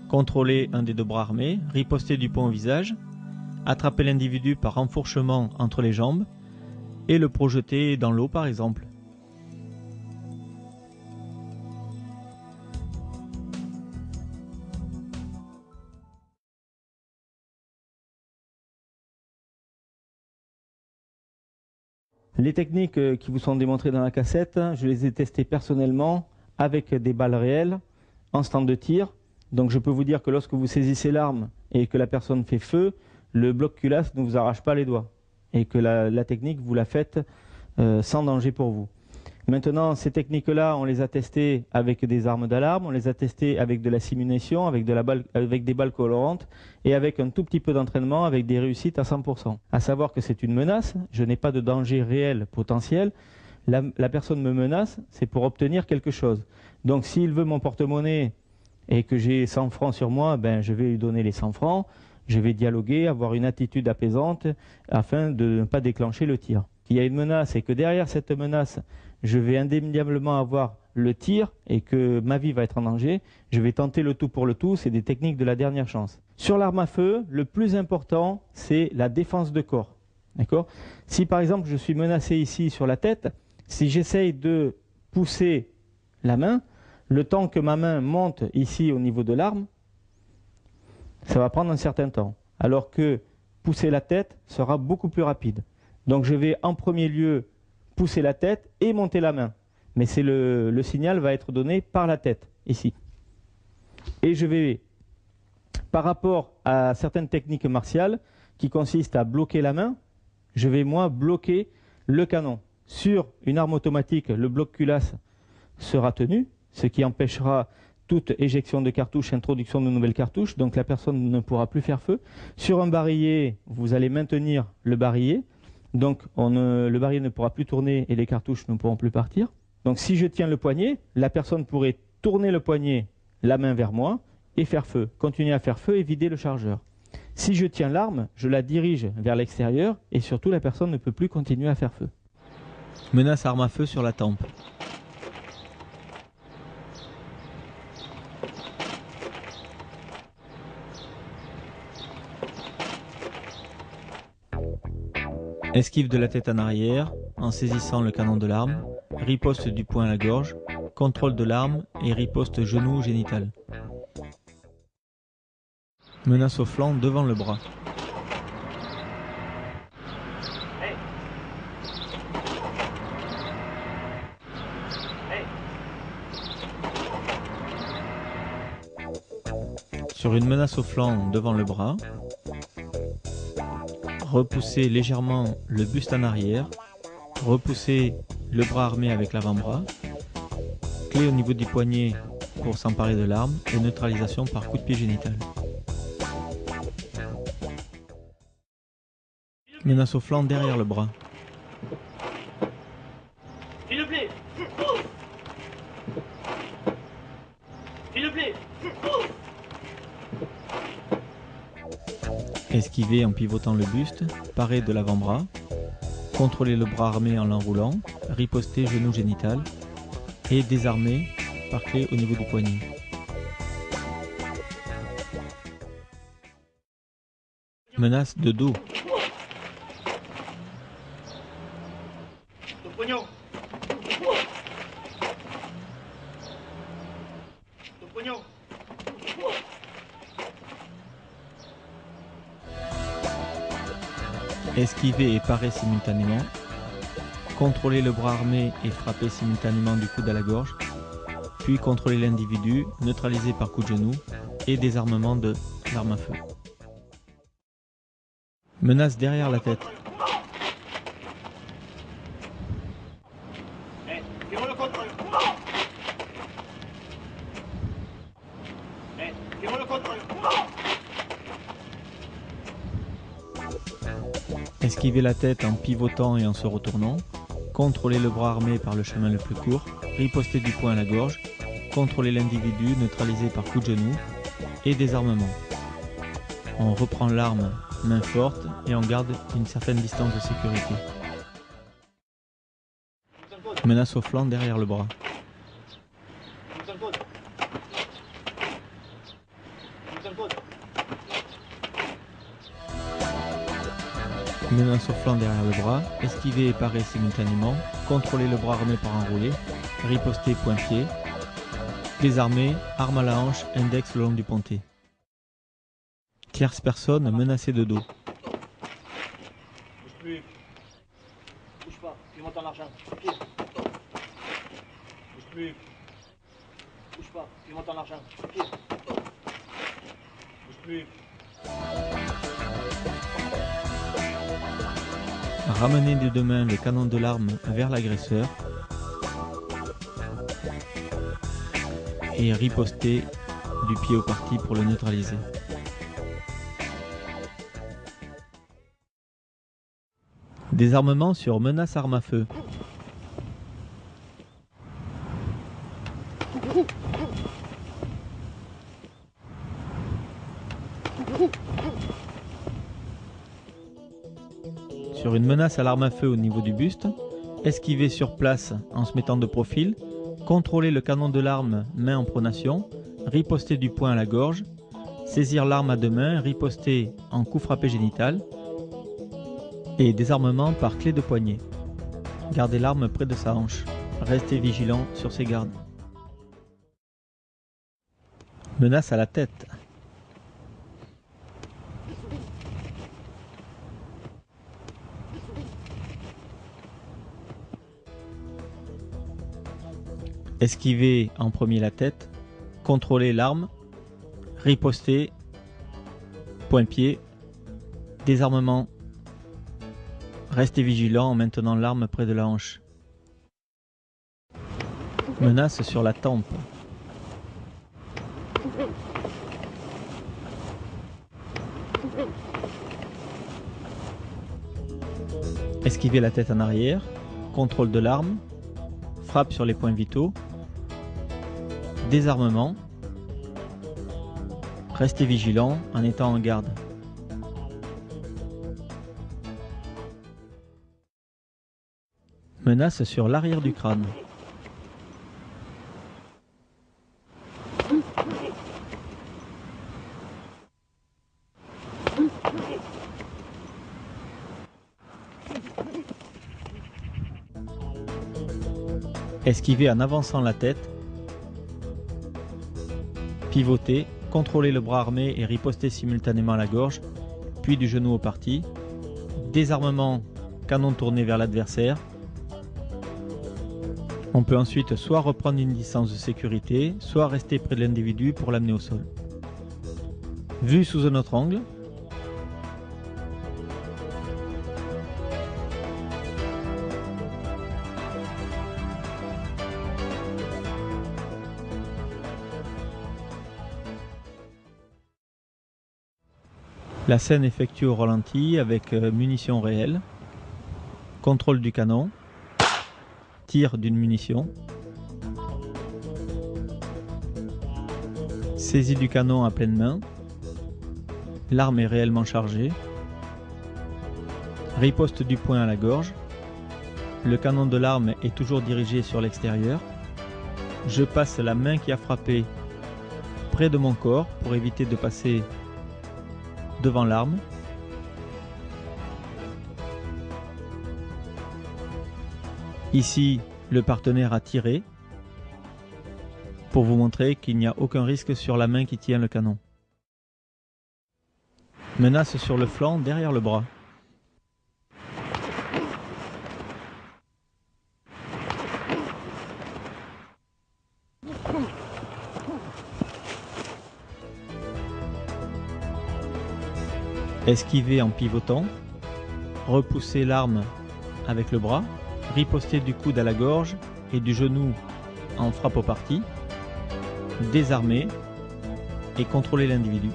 C: Contrôler un des deux bras armés, riposter du poing au visage, attraper l'individu par enfourchement entre les jambes et le projeter dans l'eau par exemple.
A: Les techniques qui vous sont démontrées dans la cassette, je les ai testées personnellement avec des balles réelles en stand de tir. Donc je peux vous dire que lorsque vous saisissez l'arme et que la personne fait feu, le bloc culasse ne vous arrache pas les doigts et que la technique, vous la faites sans danger pour vous. Maintenant, ces techniques-là, on les a testées avec des armes d'alarme, on les a testées avec de la simulation, avec des balles colorantes et avec un tout petit peu d'entraînement avec des réussites à 100%. À savoir que c'est une menace, je n'ai pas de danger réel potentiel. La personne me menace, c'est pour obtenir quelque chose. Donc s'il veut mon porte-monnaie et que j'ai 100 francs sur moi, ben, je vais lui donner les 100 francs, je vais dialoguer, avoir une attitude apaisante afin de ne pas déclencher le tir. Qu'il y a une menace et que derrière cette menace, je vais indéniablement avoir le tir et que ma vie va être en danger, je vais tenter le tout pour le tout, c'est des techniques de la dernière chance. Sur l'arme à feu, le plus important, c'est la défense de corps. D'accord ? Si par exemple je suis menacé ici sur la tête, si j'essaye de pousser la main, le temps que ma main monte ici au niveau de l'arme, ça va prendre un certain temps. Alors que pousser la tête sera beaucoup plus rapide. Donc je vais en premier lieu pousser la tête et monter la main. Mais c'est le signal va être donné par la tête, ici. Et je vais, par rapport à certaines techniques martiales qui consistent à bloquer la main, je vais moi bloquer le canon. Sur une arme automatique, le bloc culasse sera tenu, ce qui empêchera toute éjection de cartouches, introduction de nouvelles cartouches, donc la personne ne pourra plus faire feu. Sur un barillet, vous allez maintenir le barillet, donc le barillet ne pourra plus tourner et les cartouches ne pourront plus partir. Donc si je tiens le poignet, la personne pourrait tourner le poignet, la main vers moi, et faire feu, continuer à faire feu et vider le chargeur. Si je tiens l'arme, je la dirige vers l'extérieur et surtout la personne ne peut plus continuer à faire feu.
C: Menace arme à feu sur la tempe. Esquive de la tête en arrière en saisissant le canon de l'arme, riposte du poing à la gorge, contrôle de l'arme et riposte genou génital. Menace au flanc devant le bras. Sur une menace au flanc devant le bras, repousser légèrement le buste en arrière, repousser le bras armé avec l'avant-bras, clé au niveau du poignet pour s'emparer de l'arme et neutralisation par coup de pied génital. Menace au flanc derrière le bras.
B: S'il te plaît. S'il te plaît.
C: Esquiver en pivotant le buste, parer de l'avant-bras, contrôler le bras armé en l'enroulant, riposter genou génital et désarmer par clé au niveau du poignet. Menace de dos.
B: Ton pognon. Ton pognon.
C: Esquiver et parer simultanément, contrôler le bras armé et frapper simultanément du coude à la gorge, puis contrôler l'individu, neutraliser par coup de genou et désarmement de l'arme à feu. Menace derrière la tête.
B: Fais-moi le contrôle. Fais-moi le contrôle.
C: Esquiver la tête en pivotant et en se retournant, contrôler le bras armé par le chemin le plus court, riposter du poing à la gorge, contrôler l'individu neutralisé par coup de genou et désarmement. On reprend l'arme main forte et on garde une certaine distance de sécurité. Menace au flanc derrière le bras. Menace au flanc derrière le bras, esquiver et parer simultanément, contrôler le bras armé par enroulé, riposter point-pied, désarmer, arme à la hanche, index le long du ponté. Tierce personne menacée de dos.
B: Bouge plus. Bouge pas, tu montes en argent. Pied. Bouge plus. Bouge pas, tu montes en argent. Pied. Bouge plus.
C: Ramener des deux mains le canon de l'arme vers l'agresseur et riposter du pied au parti pour le neutraliser. Désarmement sur menace arme à feu. Sur une menace à l'arme à feu au niveau du buste, esquiver sur place en se mettant de profil, contrôler le canon de l'arme main en pronation, riposter du poing à la gorge, saisir l'arme à deux mains, riposter en coup frappé génital et désarmement par clé de poignet. Garder l'arme près de sa hanche. Rester vigilant sur ses gardes. Menace à la tête. Esquiver en premier la tête, contrôler l'arme, riposter, point-pied, désarmement, rester vigilant en maintenant l'arme près de la hanche. Menace sur la tempe. Esquiver la tête en arrière, contrôle de l'arme, frappe sur les points vitaux, désarmement, restez vigilant en étant en garde. Menace sur l'arrière du crâne. Esquiver en avançant la tête, pivoter, contrôler le bras armé et riposter simultanément à la gorge, puis du genou au parti, désarmement, canon tourné vers l'adversaire. On peut ensuite soit reprendre une distance de sécurité, soit rester près de l'individu pour l'amener au sol. Vue sous un autre angle. La scène effectuée au ralenti avec munitions réelles, contrôle du canon, tir d'une munition, saisie du canon à pleine main, l'arme est réellement chargée, riposte du poing à la gorge, le canon de l'arme est toujours dirigé sur l'extérieur, je passe la main qui a frappé près de mon corps pour éviter de passer devant l'arme. Ici, le partenaire a tiré pour vous montrer qu'il n'y a aucun risque sur la main qui tient le canon. Menace sur le flanc derrière le bras. Esquiver en pivotant, repousser l'arme avec le bras, riposter du coude à la gorge et du genou en frappe au parti, désarmer et contrôler l'individu.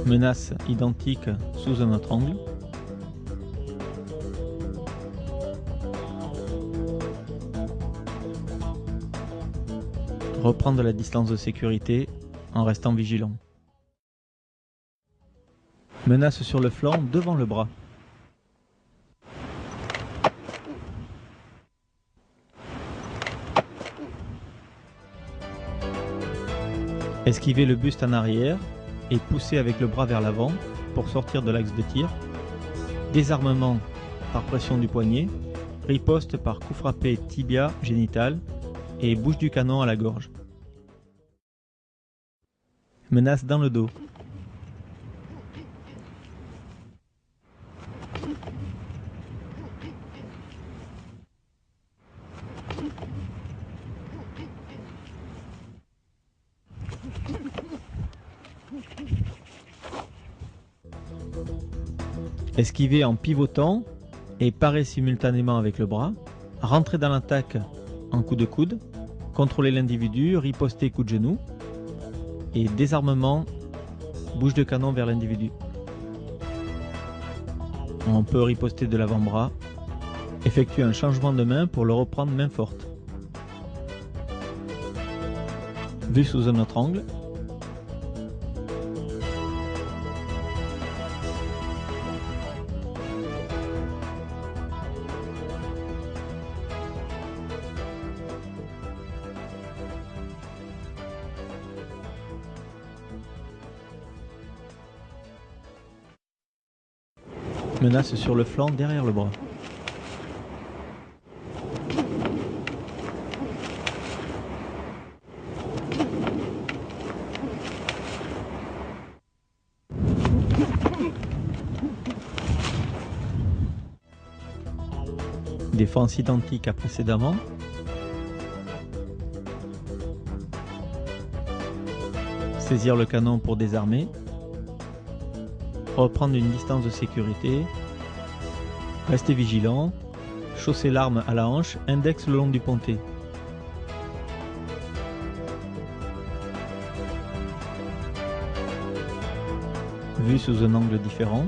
C: Menace identique sous un autre angle. Reprendre la distance de sécurité en restant vigilant. Menace sur le flanc devant le bras. Esquiver le buste en arrière et pousser avec le bras vers l'avant pour sortir de l'axe de tir. Désarmement par pression du poignet. Riposte par coup frappé tibia génital et bouche du canon à la gorge. Menace dans le dos. Esquiver en pivotant et parer simultanément avec le bras, rentrer dans l'attaque en coup de coude, contrôler l'individu, riposter coup de genou et désarmement, bouche de canon vers l'individu. On peut riposter de l'avant-bras, effectuer un changement de main pour le reprendre main forte. Vu sous un autre angle. Menace sur le flanc derrière le bras. Défense identique à précédemment. Saisir le canon pour désarmer. Reprendre une distance de sécurité. Rester vigilant. Chausser l'arme à la hanche, index le long du pontet. Vue sous un angle différent.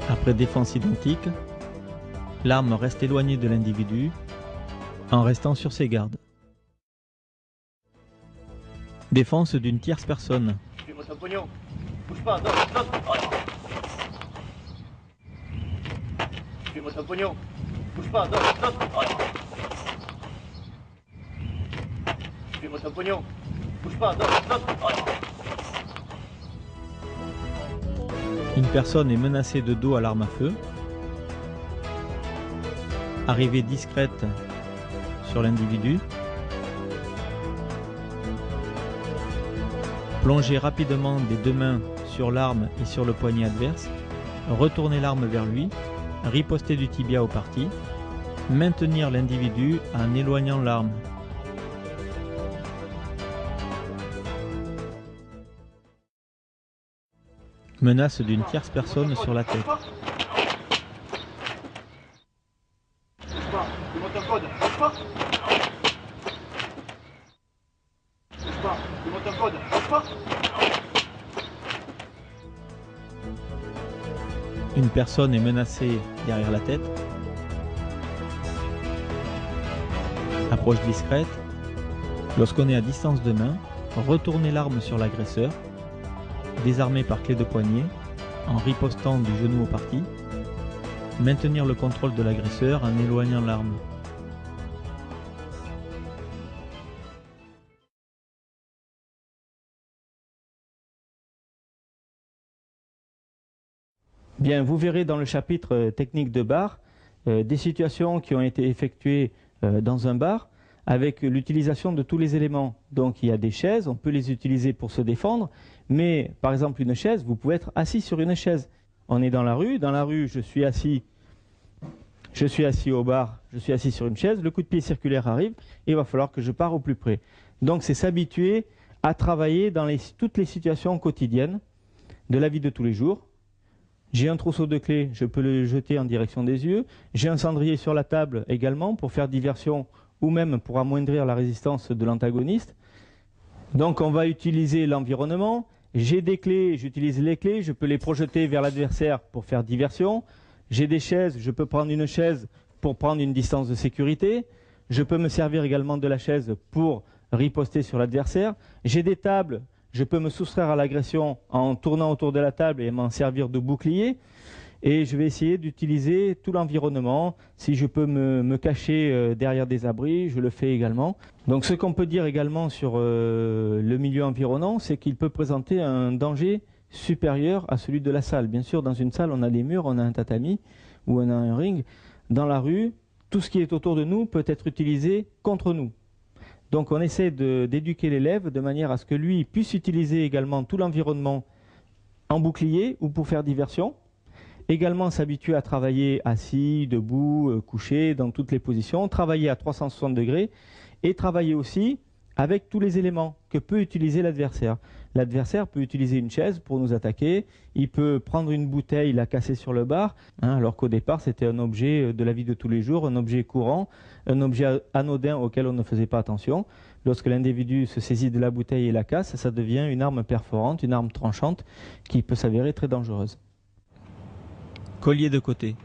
C: Après défense identique, l'arme reste éloignée de l'individu en restant sur ses gardes. Défense d'une tierce personne.
B: Suis-moi ton pognon. Bouge pas, donne. Suis-moi ton pognon. Bouge pas, donne. Suis-moi ton pognon. Bouge pas, donne.
C: Une personne est menacée de dos à l'arme à feu. Arrivée discrète sur l'individu. Plonger rapidement des deux mains sur l'arme et sur le poignet adverse. Retourner l'arme vers lui. Riposter du tibia au parti. Maintenir l'individu en éloignant l'arme. Menace d'une tierce personne sur la tête. Une personne est menacée derrière la tête. Approche discrète. Lorsqu'on est à distance de main, retournez l'arme sur l'agresseur. Désarmer par clé de poignet, en ripostant du genou au parti. Maintenir le contrôle de l'agresseur en éloignant l'arme.
A: Bien, vous verrez dans le chapitre technique de bar des situations qui ont été effectuées dans un bar avec l'utilisation de tous les éléments. Donc il y a des chaises, on peut les utiliser pour se défendre, mais par exemple une chaise, vous pouvez être assis sur une chaise. On est dans la rue je suis assis au bar, je suis assis sur une chaise, le coup de pied circulaire arrive et il va falloir que je pars au plus près. Donc c'est s'habituer à travailler dans toutes les situations quotidiennes de la vie de tous les jours. J'ai un trousseau de clés, je peux le jeter en direction des yeux. J'ai un cendrier sur la table également pour faire diversion ou même pour amoindrir la résistance de l'antagoniste. Donc on va utiliser l'environnement, J'ai des clés, j'utilise les clés, je peux les projeter vers l'adversaire pour faire diversion. J'ai des chaises, je peux prendre une chaise pour prendre une distance de sécurité. Je peux me servir également de la chaise pour riposter sur l'adversaire. J'ai des tables, je peux me soustraire à l'agression en tournant autour de la table et m'en servir de bouclier. Et je vais essayer d'utiliser tout l'environnement. Si je peux me cacher derrière des abris, je le fais également. Donc ce qu'on peut dire également sur le milieu environnant, c'est qu'il peut présenter un danger supérieur à celui de la salle. Bien sûr, dans une salle, on a des murs, on a un tatami ou on a un ring. Dans la rue, tout ce qui est autour de nous peut être utilisé contre nous. Donc on essaie d'éduquer l'élève de manière à ce que lui puisse utiliser également tout l'environnement en bouclier ou pour faire diversion. Également s'habituer à travailler assis, debout, couché, dans toutes les positions, travailler à 360 degrés et travailler aussi avec tous les éléments que peut utiliser l'adversaire. L'adversaire peut utiliser une chaise pour nous attaquer, il peut prendre une bouteille, la casser sur le bar, alors qu'au départ c'était un objet de la vie de tous les jours, un objet courant, un objet anodin auquel on ne faisait pas attention. Lorsque l'individu se saisit de la bouteille et la casse, ça devient une arme perforante, une arme tranchante qui peut s'avérer très dangereuse.
C: Collier de côté.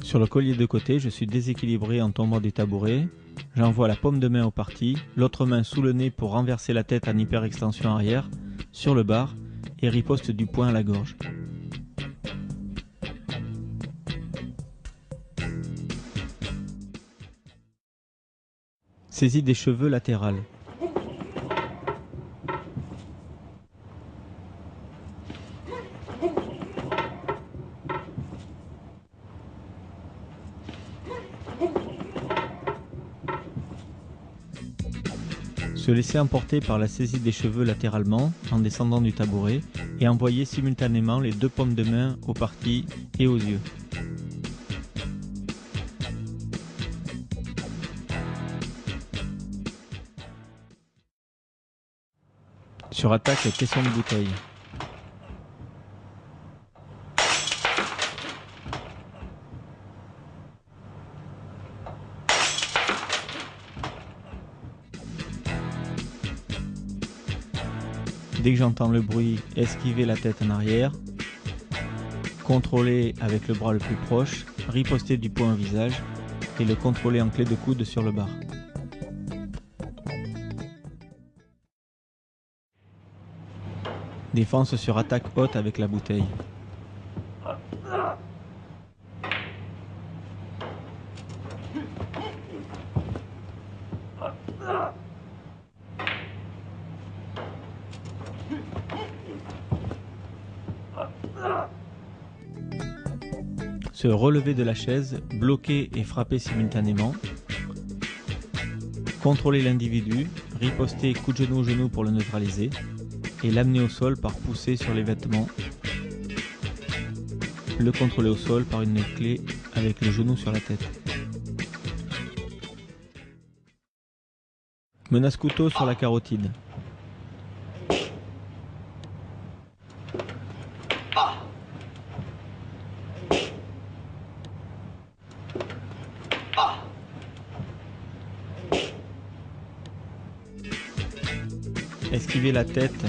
C: Sur le collier de côté, je suis déséquilibré en tombant du tabouret. J'envoie la paume de main au parti, l'autre main sous le nez pour renverser la tête en hyperextension arrière, sur le bar, et riposte du poing à la gorge. Saisie des cheveux latérales. Se laisser emporter par la saisie des cheveux latéralement en descendant du tabouret et envoyer simultanément les deux paumes de main au parti et aux yeux. Sur attaque, caisson de bouteille. Dès que j'entends le bruit, esquiver la tête en arrière, contrôler avec le bras le plus proche, riposter du poing au visage et le contrôler en clé de coude sur le bar. Défense sur attaque haute avec la bouteille. Se relever de la chaise, bloquer et frapper simultanément. Contrôler l'individu, riposter coup de genou au genou pour le neutraliser et l'amener au sol par pousser sur les vêtements. Le contrôler au sol par une clé avec le genou sur la tête. Menace couteau sur la carotide. Esquiver la tête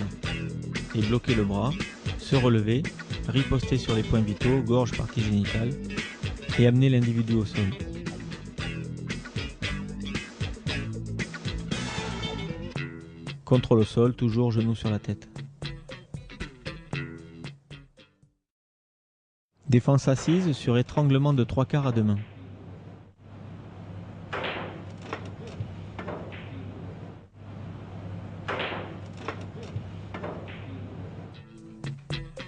C: et bloquer le bras, se relever, riposter sur les points vitaux, gorge, partie génitale, et amener l'individu au sol. Contrôle au sol, toujours genou sur la tête. Défense assise sur étranglement de 3/4 à 2 mains.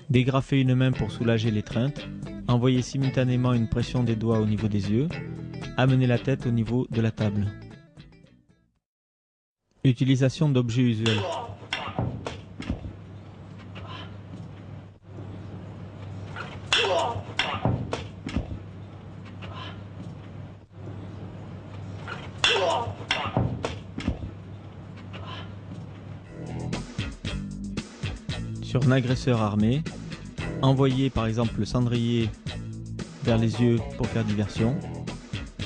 C: Dégrafer une main pour soulager l'étreinte, envoyer simultanément une pression des doigts au niveau des yeux, amener la tête au niveau de la table. Utilisation d'objets usuels. sur un agresseur armé, envoyer par exemple le cendrier vers les yeux pour faire diversion,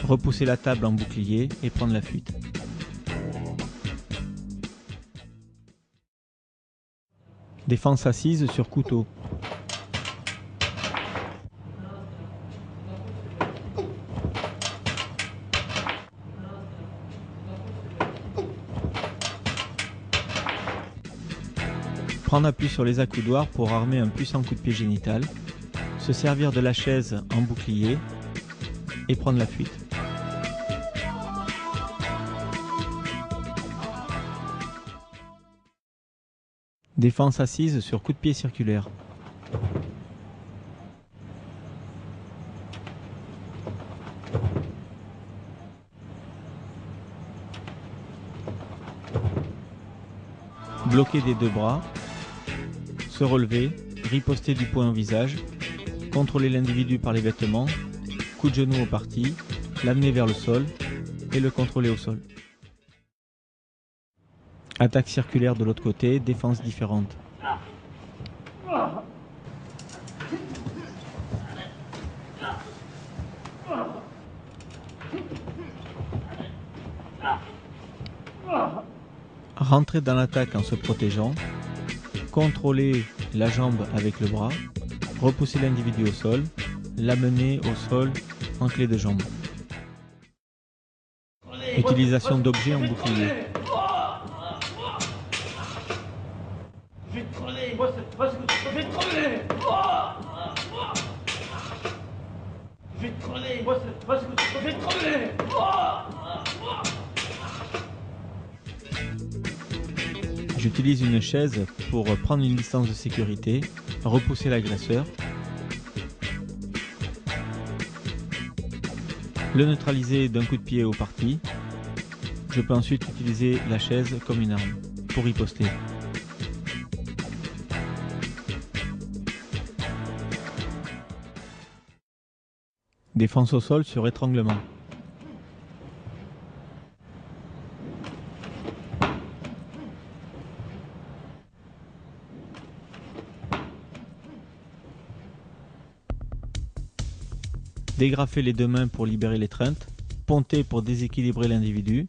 C: repousser la table en bouclier et prendre la fuite. Défense assise sur couteau. Prendre appui sur les accoudoirs pour armer un puissant coup de pied génital, se servir de la chaise en bouclier et prendre la fuite. Défense assise sur coup de pied circulaire. Bloquer des deux bras, se relever, riposter du poing au visage, contrôler l'individu par les vêtements, coup de genou au parti, l'amener vers le sol et le contrôler au sol. Attaque circulaire de l'autre côté, défense différente. Rentrer dans l'attaque en se protégeant, contrôler la jambe avec le bras, repousser l'individu au sol, l'amener au sol en clé de jambe. Utilisation d'objets en bouclier. J'utilise une chaise pour prendre une distance de sécurité, repousser l'agresseur, le neutraliser d'un coup de pied au parti. Je peux ensuite utiliser la chaise comme une arme pour riposter. Défense au sol sur étranglement. Dégrafer les deux mains pour libérer l'étreinte, ponter pour déséquilibrer l'individu,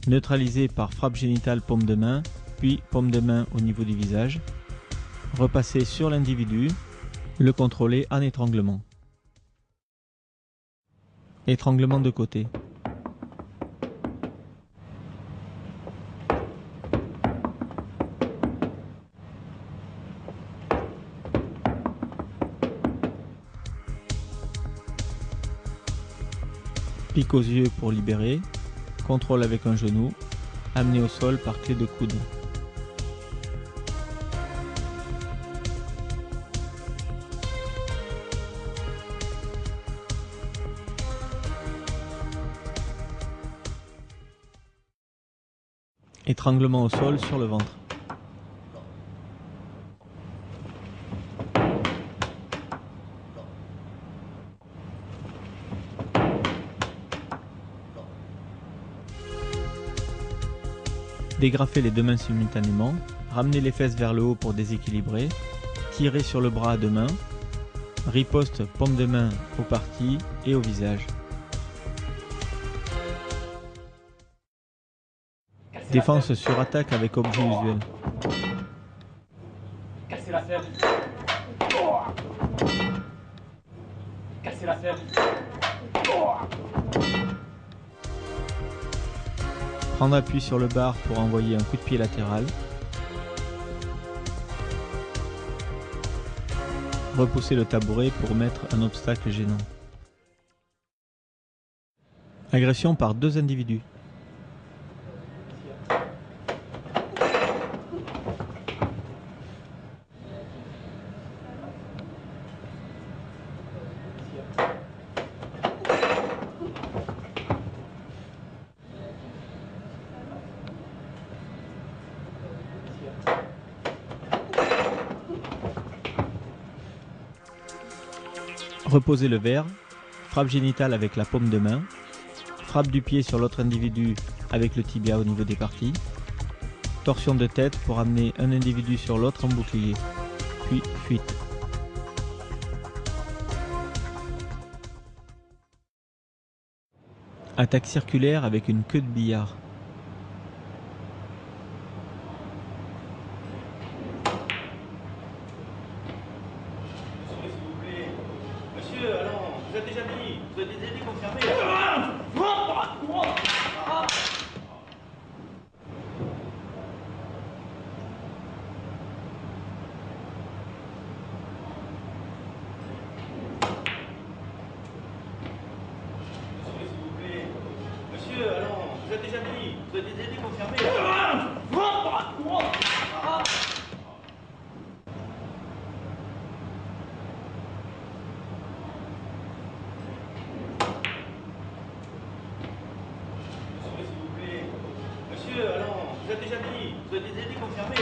C: neutraliser par frappe génitale paume de main, puis paume de main au niveau du visage, repasser sur l'individu, le contrôler en étranglement. Étranglement de côté. Pique aux yeux pour libérer, contrôle avec un genou, amener au sol par clé de coude. Étranglement au sol sur le ventre. Dégrafer les deux mains simultanément, ramener les fesses vers le haut pour déséquilibrer, tirer sur le bras à deux mains, riposte paume de main au parti et au visage. Défense sur attaque avec objet usuel.
D: Casser la selle. Casser la selle.
C: Prendre appui sur le bar pour envoyer un coup de pied latéral. Repousser le tabouret pour mettre un obstacle gênant. Agression par deux individus. Reposer le verre, frappe génitale avec la paume de main, frappe du pied sur l'autre individu avec le tibia au niveau des parties, torsion de tête pour amener un individu sur l'autre en bouclier. puis fuite. Attaque circulaire avec une queue de billard.
B: Monsieur, allons, vous êtes déjà dit, vous êtes déjà dit confirmé. Monsieur, allons, vous êtes déjà dit, vous êtes déjà dit confirmé. Monsieur, allons, vous êtes déjà dit, vous êtes déjà dit confirmé.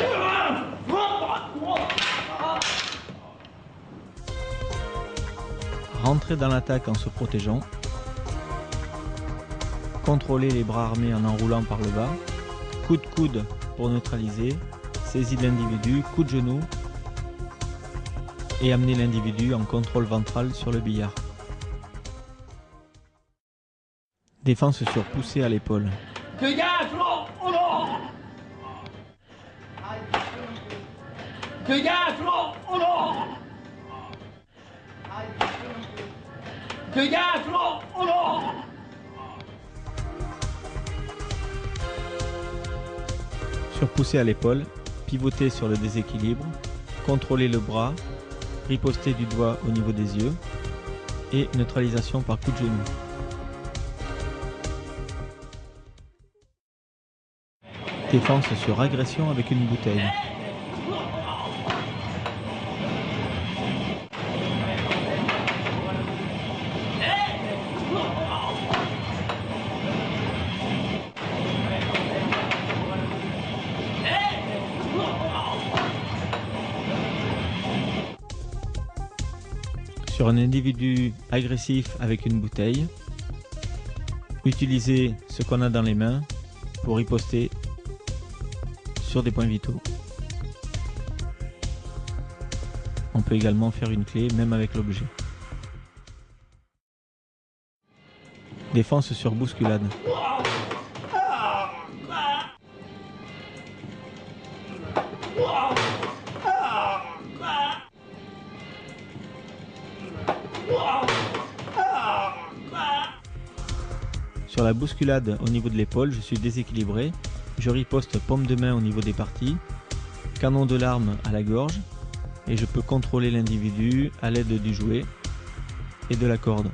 C: Rentrer dans l'attaque en se protégeant. Contrôler les bras armés en enroulant par le bas. Coup de coude pour neutraliser. Saisie de l'individu, coup de genou. Et amener l'individu en contrôle ventral sur le billard. Défense sur poussée à l'épaule. Sur poussée à l'épaule, pivoter sur le déséquilibre, contrôler le bras, riposter du doigt au niveau des yeux et neutralisation par coup de genou. Défense sur agression avec une bouteille. Sur un individu agressif avec une bouteille, utiliser ce qu'on a dans les mains pour riposter sur des points vitaux. On peut également faire une clé même avec l'objet. Défense sur bousculade. Sur la bousculade au niveau de l'épaule, je suis déséquilibré. Je riposte paume de main au niveau des parties, canon de l'arme à la gorge et je peux contrôler l'individu à l'aide du jouet et de la corde.